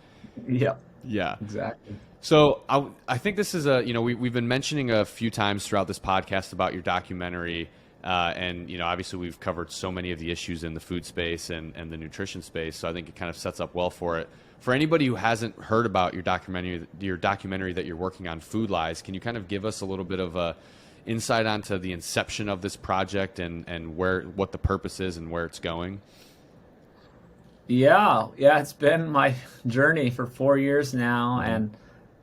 Yeah, exactly. So I think this is we've been mentioning a few times throughout this podcast about your documentary, and obviously we've covered so many of the issues in the food space and the nutrition space. So I think it kind of sets up well for it. For anybody who hasn't heard about your documentary that you're working on, Food Lies, can you kind of give us a little bit of a insight onto the inception of this project and what the purpose is and where it's going? Yeah, it's been my journey for 4 years now, and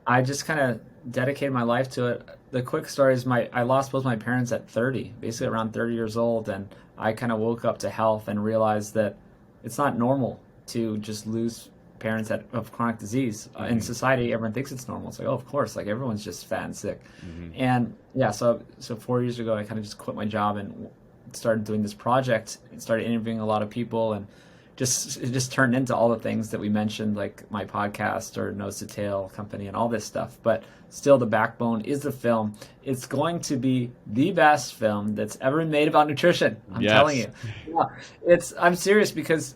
I just kind of dedicated my life to it. The quick story is I lost both my parents at 30, basically around 30 years old, and I kind of woke up to health and realized that it's not normal to just lose parents of chronic disease. In society, everyone thinks it's normal. It's like, oh, of course, like everyone's just fat and sick. And so 4 years ago, I kind of just quit my job and started doing this project and started interviewing a lot of people, and it just turned into all the things that we mentioned, like my podcast or Nose to Tail company and all this stuff. But still, the backbone is the film. It's going to be the best film that's ever been made about nutrition. I'm telling you. I'm serious, because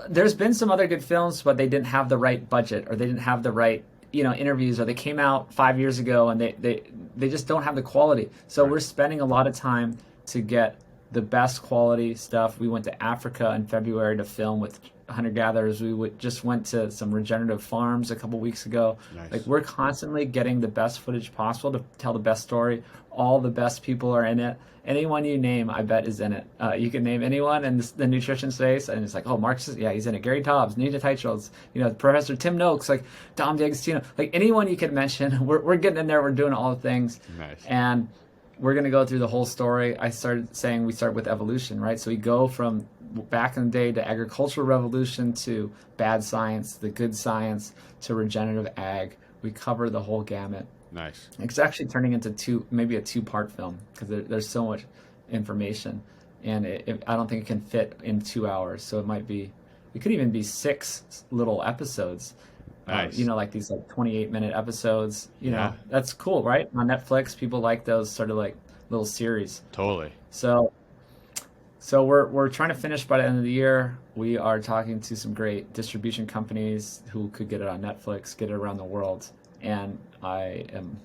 there's been some other good films, but they didn't have the right budget, or they didn't have the right interviews, or they came out 5 years ago and they just don't have the quality. So we're spending a lot of time to get the best quality stuff. We went to Africa in February to film with hunter-gatherers. We just went to some regenerative farms a couple weeks ago. Like we're constantly getting the best footage possible to tell the best story. All the best people are in it. Anyone you name, I bet, is in it. You can name anyone in the nutrition space, and it's like, oh, Marcus, he's in it. Gary Taubes, Nina Teicholz, Professor Tim Noakes, like Dom D'Agostino, like anyone you can mention. We're getting in there. We're doing all the things. And we're going to go through the whole story. I started saying we start with evolution, right? So we go from back in the day to agricultural revolution to bad science, the good science, to regenerative ag. We cover the whole gamut. It's actually turning into maybe a two-part film, because there's so much information, and I don't think it can fit in 2 hours. So it could even be 6 little episodes. Nice. Like these like 28-minute episodes. Yeah. That's cool, right? On Netflix, people like those sort of like little series. Totally. So we're trying to finish by the end of the year. We are talking to some great distribution companies who could get it on Netflix, get it around the world, and I am,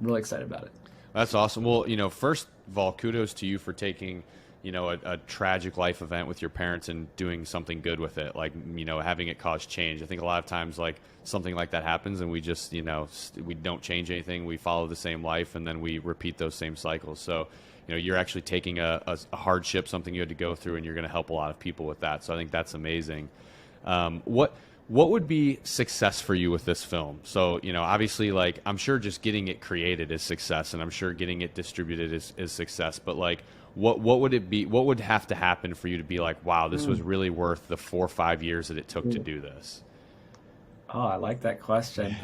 really excited about it. That's awesome. Well, first of all, kudos to you for taking, a tragic life event with your parents and doing something good with it, like, having it cause change. I think a lot of times, like, something like that happens and we just, we don't change anything. We follow the same life and then we repeat those same cycles. So, you're actually taking a hardship, something you had to go through, and you're going to help a lot of people with that. So I think that's amazing. What would be success for you with this film? So, obviously, like, I'm sure just getting it created is success, and I'm sure getting it distributed is success. But like, what would it be? What would have to happen for you to be like, wow, this was really worth the 4 or 5 years that it took to do this? Oh, I like that question.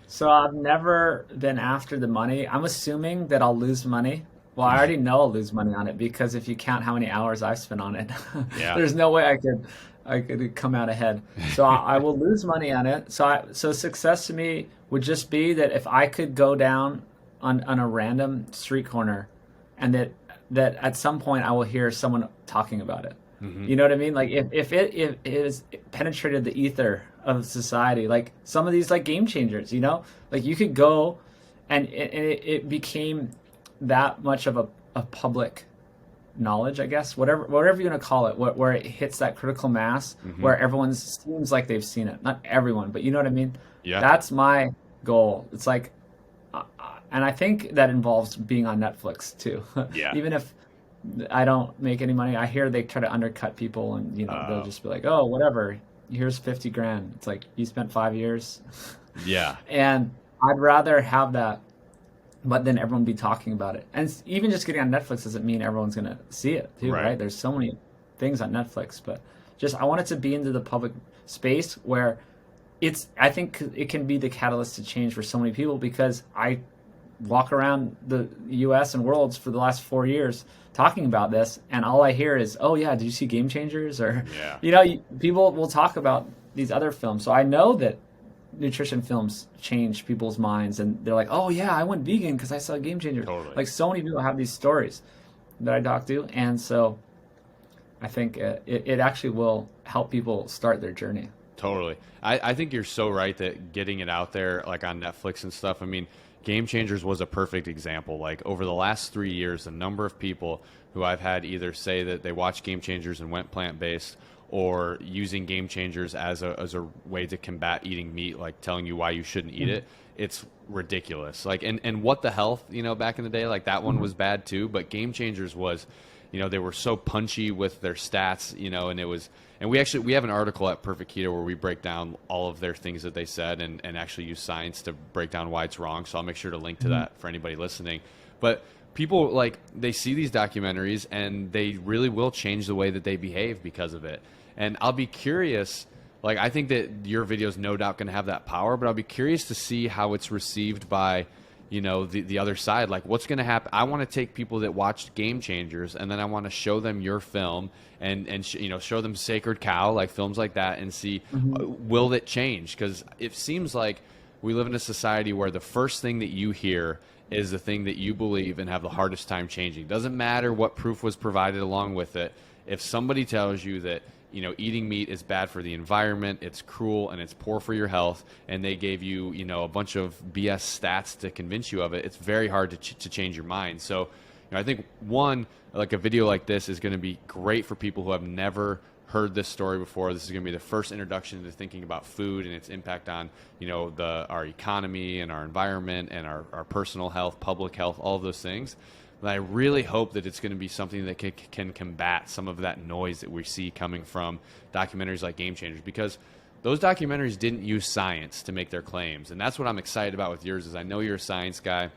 So I've never been after the money. I'm assuming that I'll lose money. Well, I already know I'll lose money on it because if you count how many hours I've spent on it, there's no way I could come out ahead. So I will lose money on it. So success to me would just be that if I could go down on a random street corner, and that at some point I will hear someone talking about it. Mm-hmm. You know what I mean? Like if it is penetrated the ether of society, like some of these like game changers, like you could go and it became that much of a public knowledge, I guess, whatever you're going to call it, where it hits that critical mass, where everyone seems like they've seen it. Not everyone, but you know what I mean? Yeah. That's my goal. It's like, and I think that involves being on Netflix too. Yeah. Even if I don't make any money, I hear they try to undercut people and, they'll just be like, oh, whatever, here's $50,000. It's like, you spent 5 years. Yeah. And I'd rather have that, but then everyone be talking about it. And even just getting on Netflix doesn't mean everyone's going to see it too, right? There's so many things on Netflix, but just I want it to be into the public space where I think it can be the catalyst to change for so many people, because I walk around the U.S. and worlds for the last 4 years talking about this, and all I hear is, oh yeah, did you see Game Changers? Or, people will talk about these other films. So I know that nutrition films change people's minds, and they're like, oh yeah, I went vegan because I saw Game Changer. Totally. Like, so many people have these stories that I talk to, and so I think it actually will help people start their journey. Totally. I think you're so right that getting it out there, like on Netflix and stuff, I mean, Game Changers was a perfect example. Like, over the last 3 years, the number of people who I've had either say that they watched Game Changers and went plant-based, or using Game Changers as a way to combat eating meat, like telling you why you shouldn't eat it, it's ridiculous. Like, and What the Health, back in the day, like that one was bad too, but Game Changers was, they were so punchy with their stats, and it was, and we have an article at Perfect Keto where we break down all of their things that they said and actually use science to break down why it's wrong. So I'll make sure to link to that for anybody listening. But people, like, they see these documentaries and they really will change the way that they behave because of it. And I'll be curious, like, I think that your video is no doubt going to have that power, but I'll be curious to see how it's received by, the other side. Like, what's going to happen? I want to take people that watched Game Changers, and then I want to show them your film and show them Sacred Cow, like films like that, and see, will it change? Because it seems like we live in a society where the first thing that you hear is the thing that you believe and have the hardest time changing. Doesn't matter what proof was provided along with it. If somebody tells you that, eating meat is bad for the environment, it's cruel, and it's poor for your health, and they gave you, a bunch of BS stats to convince you of it, it's very hard to change your mind. So, I think like a video like this is going to be great for people who have never heard this story before. This is going to be the first introduction to thinking about food and its impact on, our economy and our environment and our personal health, public health, all of those things. And I really hope that it's going to be something that can combat some of that noise that we see coming from documentaries like Game Changers, because those documentaries didn't use science to make their claims. And that's what I'm excited about with yours, is I know you're a science guy.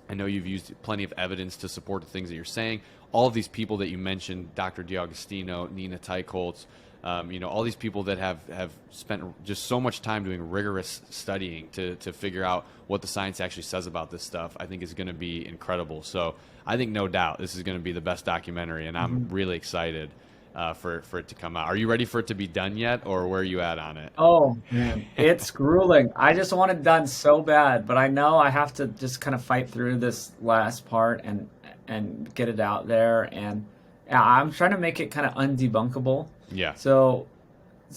I know you've used plenty of evidence to support the things that you're saying. All of these people that you mentioned, Dr. D'Agostino, Nina Teicholz, all these people that have spent just so much time doing rigorous studying to figure out what the science actually says about this stuff, I think is going to be incredible. So I think no doubt this is going to be the best documentary, and I'm really excited. for it to come out. Are you ready for it to be done yet, or where are you at on it? Oh man, it's grueling. I just want it done so bad, but I know I have to just kind of fight through this last part and get it out there. And yeah, I'm trying to make it kind of undebunkable. Yeah. So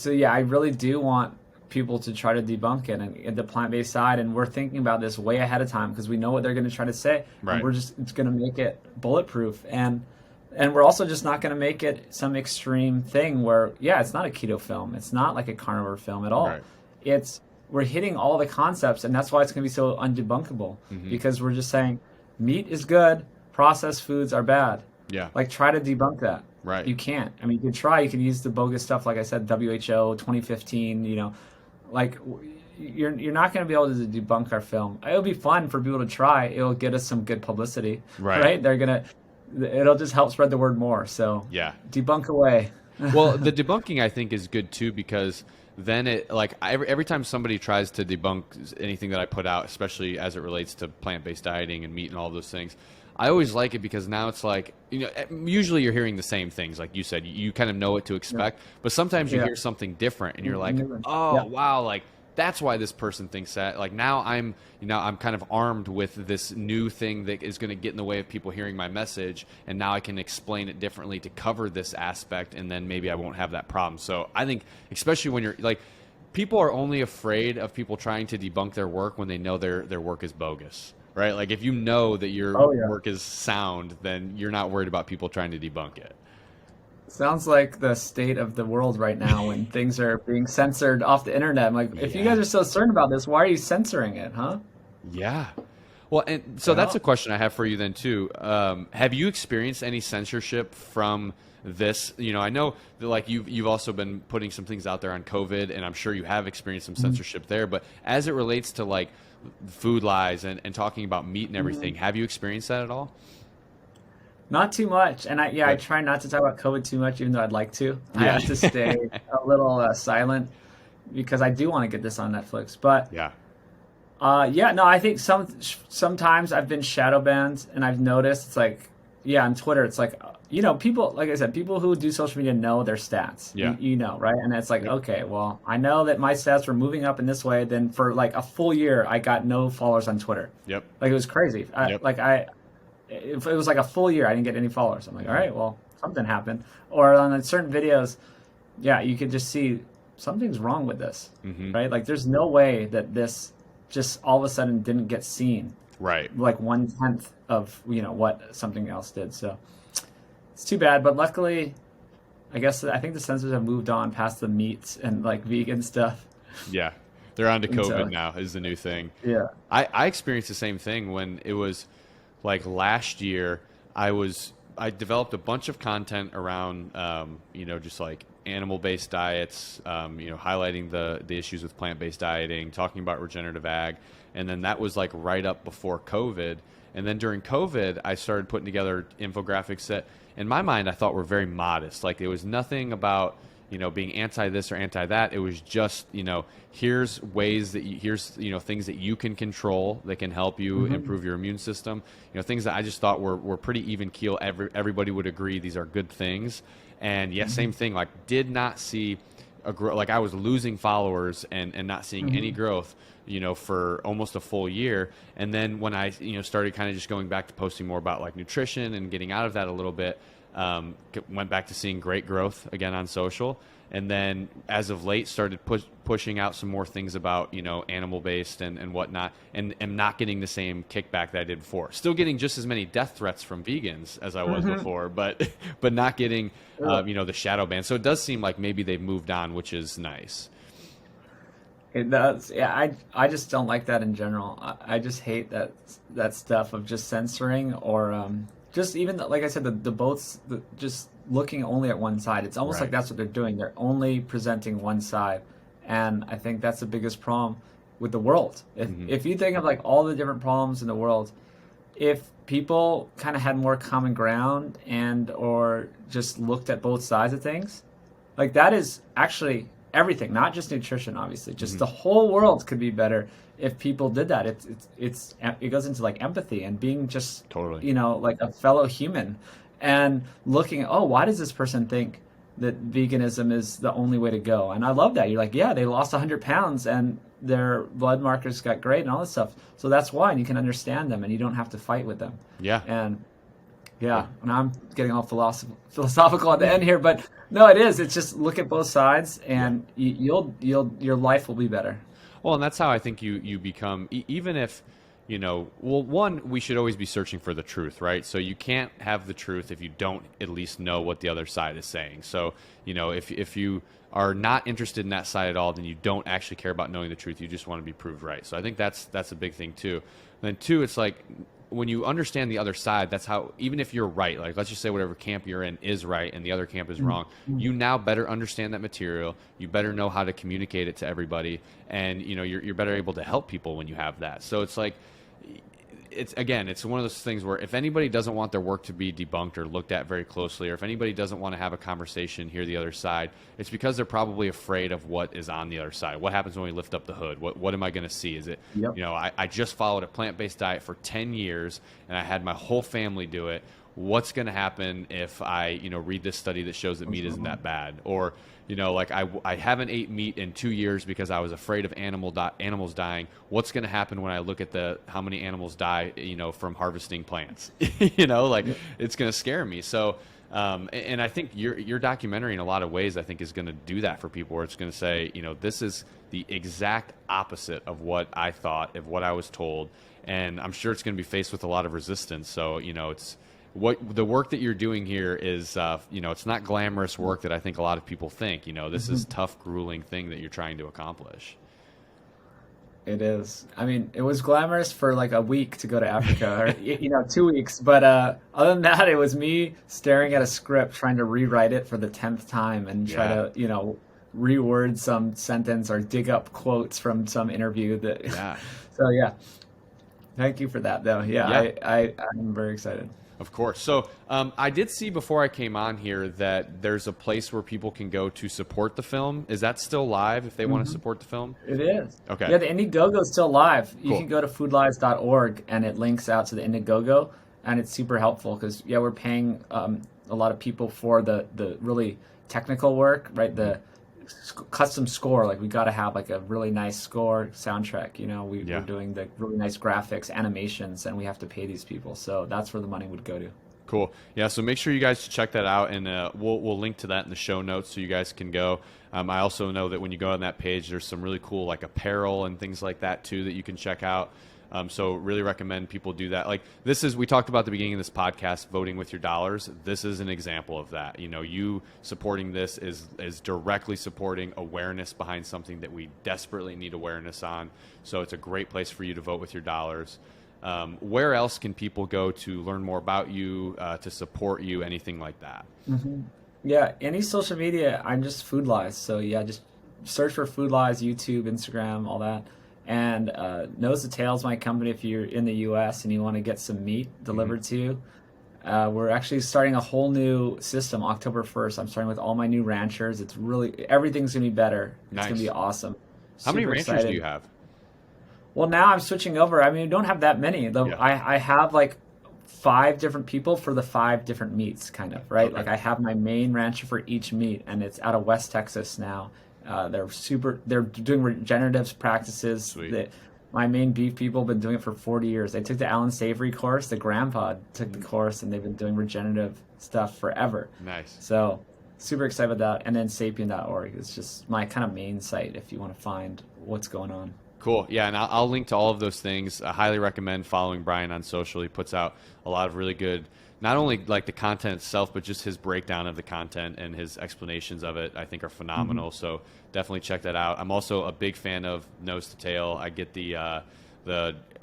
yeah, I really do want people to try to debunk it and the plant-based side, and we're thinking about this way ahead of time because we know what they're going to try to say. Right. And it's going to make it bulletproof, and we're also just not going to make it some extreme thing where, yeah, it's not a keto film, it's not like a carnivore film at all. Right. We're hitting all the concepts, and that's why it's going to be so undebunkable, because we're just saying meat is good, processed foods are bad. Yeah. Like, try to debunk that. Right. You can't. I mean, you can try. You can use the bogus stuff, like I said, WHO 2015. Like, you're not going to be able to debunk our film. It'll be fun for people to try. It'll get us some good publicity. Right. It'll just help spread the word more. So yeah, debunk away. Well, the debunking I think is good too, because then it, like, every time somebody tries to debunk anything that I put out, especially as it relates to plant-based dieting and meat and all those things, I always like it because now it's like, usually you're hearing the same things. Like you said, you kind of know what to expect, but sometimes you hear something different and you're like, oh, wow, like, that's why this person thinks that. Like, now I'm kind of armed with this new thing that is going to get in the way of people hearing my message, and now I can explain it differently to cover this aspect, and then maybe I won't have that problem. So I think, especially when you're like, people are only afraid of people trying to debunk their work when they know their work is bogus, right? Like, if you know that your work is sound, then you're not worried about people trying to debunk it. Sounds like the state of the world right now when things are being censored off the internet. I'm like, if you guys are so certain about this, why are you censoring it, huh? Yeah. Well, and so that's a question I have for you then too. Have you experienced any censorship from this? I know that, like, you've also been putting some things out there on COVID, and I'm sure you have experienced some censorship there. But as it relates to, like, food lies and talking about meat and everything, have you experienced that at all? Not too much, and I try not to talk about COVID too much, even though I'd like to. I have to stay a little silent because I do want to get this on Netflix. But I think sometimes I've been shadow banned, and I've noticed it's like, on Twitter, it's like, people, like I said, people who do social media know their stats. Yeah. Right? And it's like, okay, well, I know that my stats were moving up in this way. Then for like a full year, I got no followers on Twitter. Yep. Like, it was crazy. It was like a full year, I didn't get any followers. I'm like, all right, well, something happened. Or on certain videos, you could just see something's wrong with this, right? Like, there's no way that this just all of a sudden didn't get seen, right? Like 1/10 of what something else did. So it's too bad, but luckily, I think the censors have moved on past the meats and like vegan stuff. Yeah, they're on to COVID now is the new thing. Yeah, I experienced the same thing when it was. Like last year, I developed a bunch of content around, just like animal-based diets, highlighting the issues with plant-based dieting, talking about regenerative ag, and then that was like right up before COVID. And then during COVID, I started putting together infographics that, in my mind, I thought were very modest. Like, there was nothing about being anti this or anti that. It was just, here's ways that here's things that you can control that can help you improve your immune system. Things that I just thought were pretty even keel. Everybody would agree these are good things. And same thing. Like, did not see a growth. Like, I was losing followers and not seeing any growth. For almost a full year. And then when I started kind of just going back to posting more about like nutrition and getting out of that a little bit. Went back to seeing great growth again on social, and then as of late started pushing out some more things about animal based and whatnot, and am not getting the same kickback that I did before. Still getting just as many death threats from vegans as I was before, but not getting the shadow ban. So it does seem like maybe they've moved on, which is nice. It does. Yeah, I just don't like that in general. I just hate that stuff of just censoring or just even like I said, just looking only at one side. It's almost like that's what they're doing. They're only presenting one side, and I think that's the biggest problem with the world. If you think of like all the different problems in the world, if people kind of had more common ground and or just looked at both sides of things, like that is actually everything, not just nutrition, obviously. Just the whole world could be better if people did that. It goes into like empathy and being just totally, like a fellow human, and looking, why does this person think that veganism is the only way to go. And I love that. You're like, yeah, they lost 100 pounds and their blood markers got great and all this stuff. So that's why, and you can understand them and you don't have to fight with them. Yeah. And yeah, and I'm getting all philosophical at the end here, but no, it is. It's just look at both sides and your life will be better. Well, and that's how I think you become, even if, one, we should always be searching for the truth, right? So you can't have the truth if you don't at least know what the other side is saying. So, if you are not interested in that side at all, then you don't actually care about knowing the truth. You just want to be proved right. So I think that's a big thing too. And then two, it's like when you understand the other side, that's how, even if you're right, like let's just say whatever camp you're in is right and the other camp is wrong, you now better understand that material. You better know how to communicate it to everybody. And, you're better able to help people when you have that. So it's like, it's one of those things where if anybody doesn't want their work to be debunked or looked at very closely, or if anybody doesn't want to have a conversation, hear the other side, it's because they're probably afraid of what is on the other side. What happens when we lift up the hood? What am I going to see? Is it, I just followed a plant-based diet for 10 years and I had my whole family do it. What's going to happen if I, read this study that shows that meat isn't that bad? Or, I haven't ate meat in 2 years because I was afraid of animals dying. What's going to happen when I look at how many animals die, from harvesting plants? It's going to scare me. So, and I think your documentary in a lot of ways, I think is going to do that for people, where it's going to say, this is the exact opposite of what I thought, of what I was told. And I'm sure it's going to be faced with a lot of resistance. So, it's, what the work that you're doing here is, it's not glamorous work that I think a lot of people think. This is tough, grueling thing that you're trying to accomplish. It is. I mean, it was glamorous for like a week to go to Africa, or 2 weeks. But other than that, it was me staring at a script, trying to rewrite it for the 10th time and try to, reword some sentence or dig up quotes from some interview. So yeah, thank you for that, though. I'm very excited. Of course. So I did see before I came on here that there's a place where people can go to support the film. Is that still live if they want to support the film? It is. Okay. Yeah, the Indiegogo is still live. You Cool. can go to foodlies.org and it links out to the Indiegogo, and it's super helpful because, we're paying a lot of people for the really technical work, right? The custom score, like we got to have like a really nice score soundtrack, we're doing the really nice graphics, animations, and we have to pay these people, so that's where the money would go to. Cool. Yeah, so make sure you guys check that out, and we'll link to that in the show notes so you guys can go. I also know that when you go on that page, there's some really cool like apparel and things like that too that you can check out. So really recommend people do that. Like we talked about at the beginning of this podcast, voting with your dollars. This is an example of that. You supporting this is directly supporting awareness behind something that we desperately need awareness on. So it's a great place for you to vote with your dollars. Where else can people go to learn more about you, to support you, anything like that? Mm-hmm. Yeah, any social media, I'm just Food Lies. So just search for Food Lies, YouTube, Instagram, all that. And Nose to Tail's my company if you're in the U.S. and you want to get some meat delivered to you. We're actually starting a whole new system October 1st. I'm starting with all my new ranchers. It's everything's going to be better. It's Nice. going to be awesome. How many Super ranchers excited. do you have? Well, now I'm switching over. I mean, we don't have that many. I have like 5 different people for the 5 different meats, kind of, right? Okay. Like I have my main rancher for each meat, and it's out of West Texas now. They're doing regenerative practices. Sweet. My main beef people have been doing it for 40 years. They took the Alan Savory course. The grandpa took the course, and they've been doing regenerative stuff forever. Nice. So super excited about that. And then sapien.org is just my kind of main site if you want to find what's going on. Cool. Yeah, and I'll link to all of those things. I highly recommend following Brian on social. He puts out a lot of really good, not only like the content itself, but just his breakdown of the content and his explanations of it, I think are phenomenal. Mm-hmm. So definitely check that out. I'm also a big fan of Nose to Tail. I get the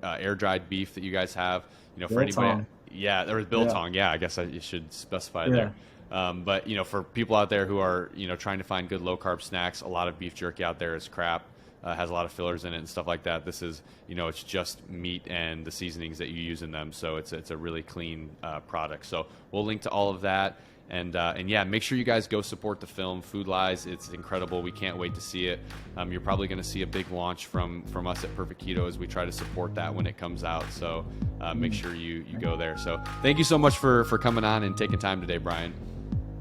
air dried beef that you guys have. For anybody, there was biltong. Yeah, I guess you should specify there. But for people out there who are trying to find good low carb snacks, a lot of beef jerky out there is crap. Has a lot of fillers in it and stuff like that. This is, it's just meat and the seasonings that you use in them. So it's a really clean product. So we'll link to all of that. And yeah, make sure you guys go support the film, Food Lies. It's incredible. We can't wait to see it. You're probably going to see a big launch from us at Perfect Keto as we try to support that when it comes out. So make sure you go there. So thank you so much for coming on and taking time today, Brian.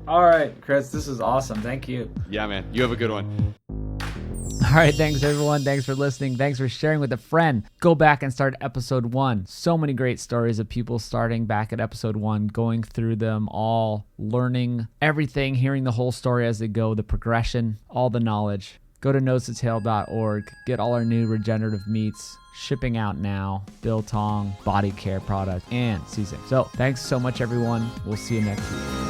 All right, Chris, this is awesome. Thank you. Yeah, man. You have a good one. All right, thanks everyone. Thanks for listening. Thanks for sharing with a friend. Go back and start episode 1. So many great stories of people starting back at episode 1, going through them all, learning everything, hearing the whole story as they go, the progression, all the knowledge. Go to nosetail.org. Get all our new regenerative meats shipping out now. Biltong, body care product, and seasoning. So thanks so much, everyone. We'll see you next week.